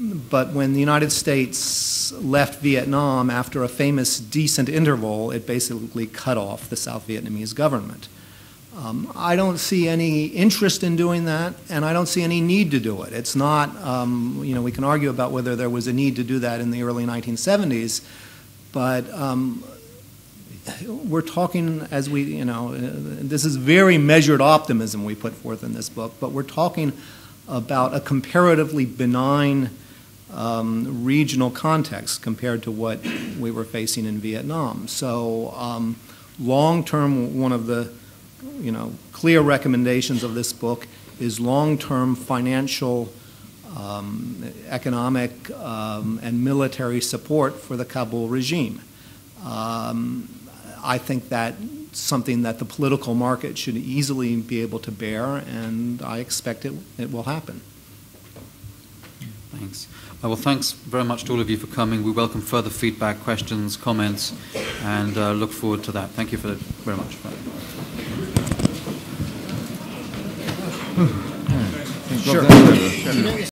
But when the United States left Vietnam after a famous decent interval, it basically cut off the South Vietnamese government. I don't see any interest in doing that, and I don't see any need to do it. It's not, we can argue about whether there was a need to do that in the early 1970s, but we're talking, as this is very measured optimism we put forth in this book, but we're talking about a comparatively benign regional context compared to what we were facing in Vietnam. So long-term, one of the clear recommendations of this book is long-term financial, economic, and military support for the Kabul regime. I think that's something that the political market should easily be able to bear, and I expect it will happen. Thanks. Well, thanks very much to all of you for coming. We welcome further feedback, questions, comments, and look forward to that. Thank you very much. Sure.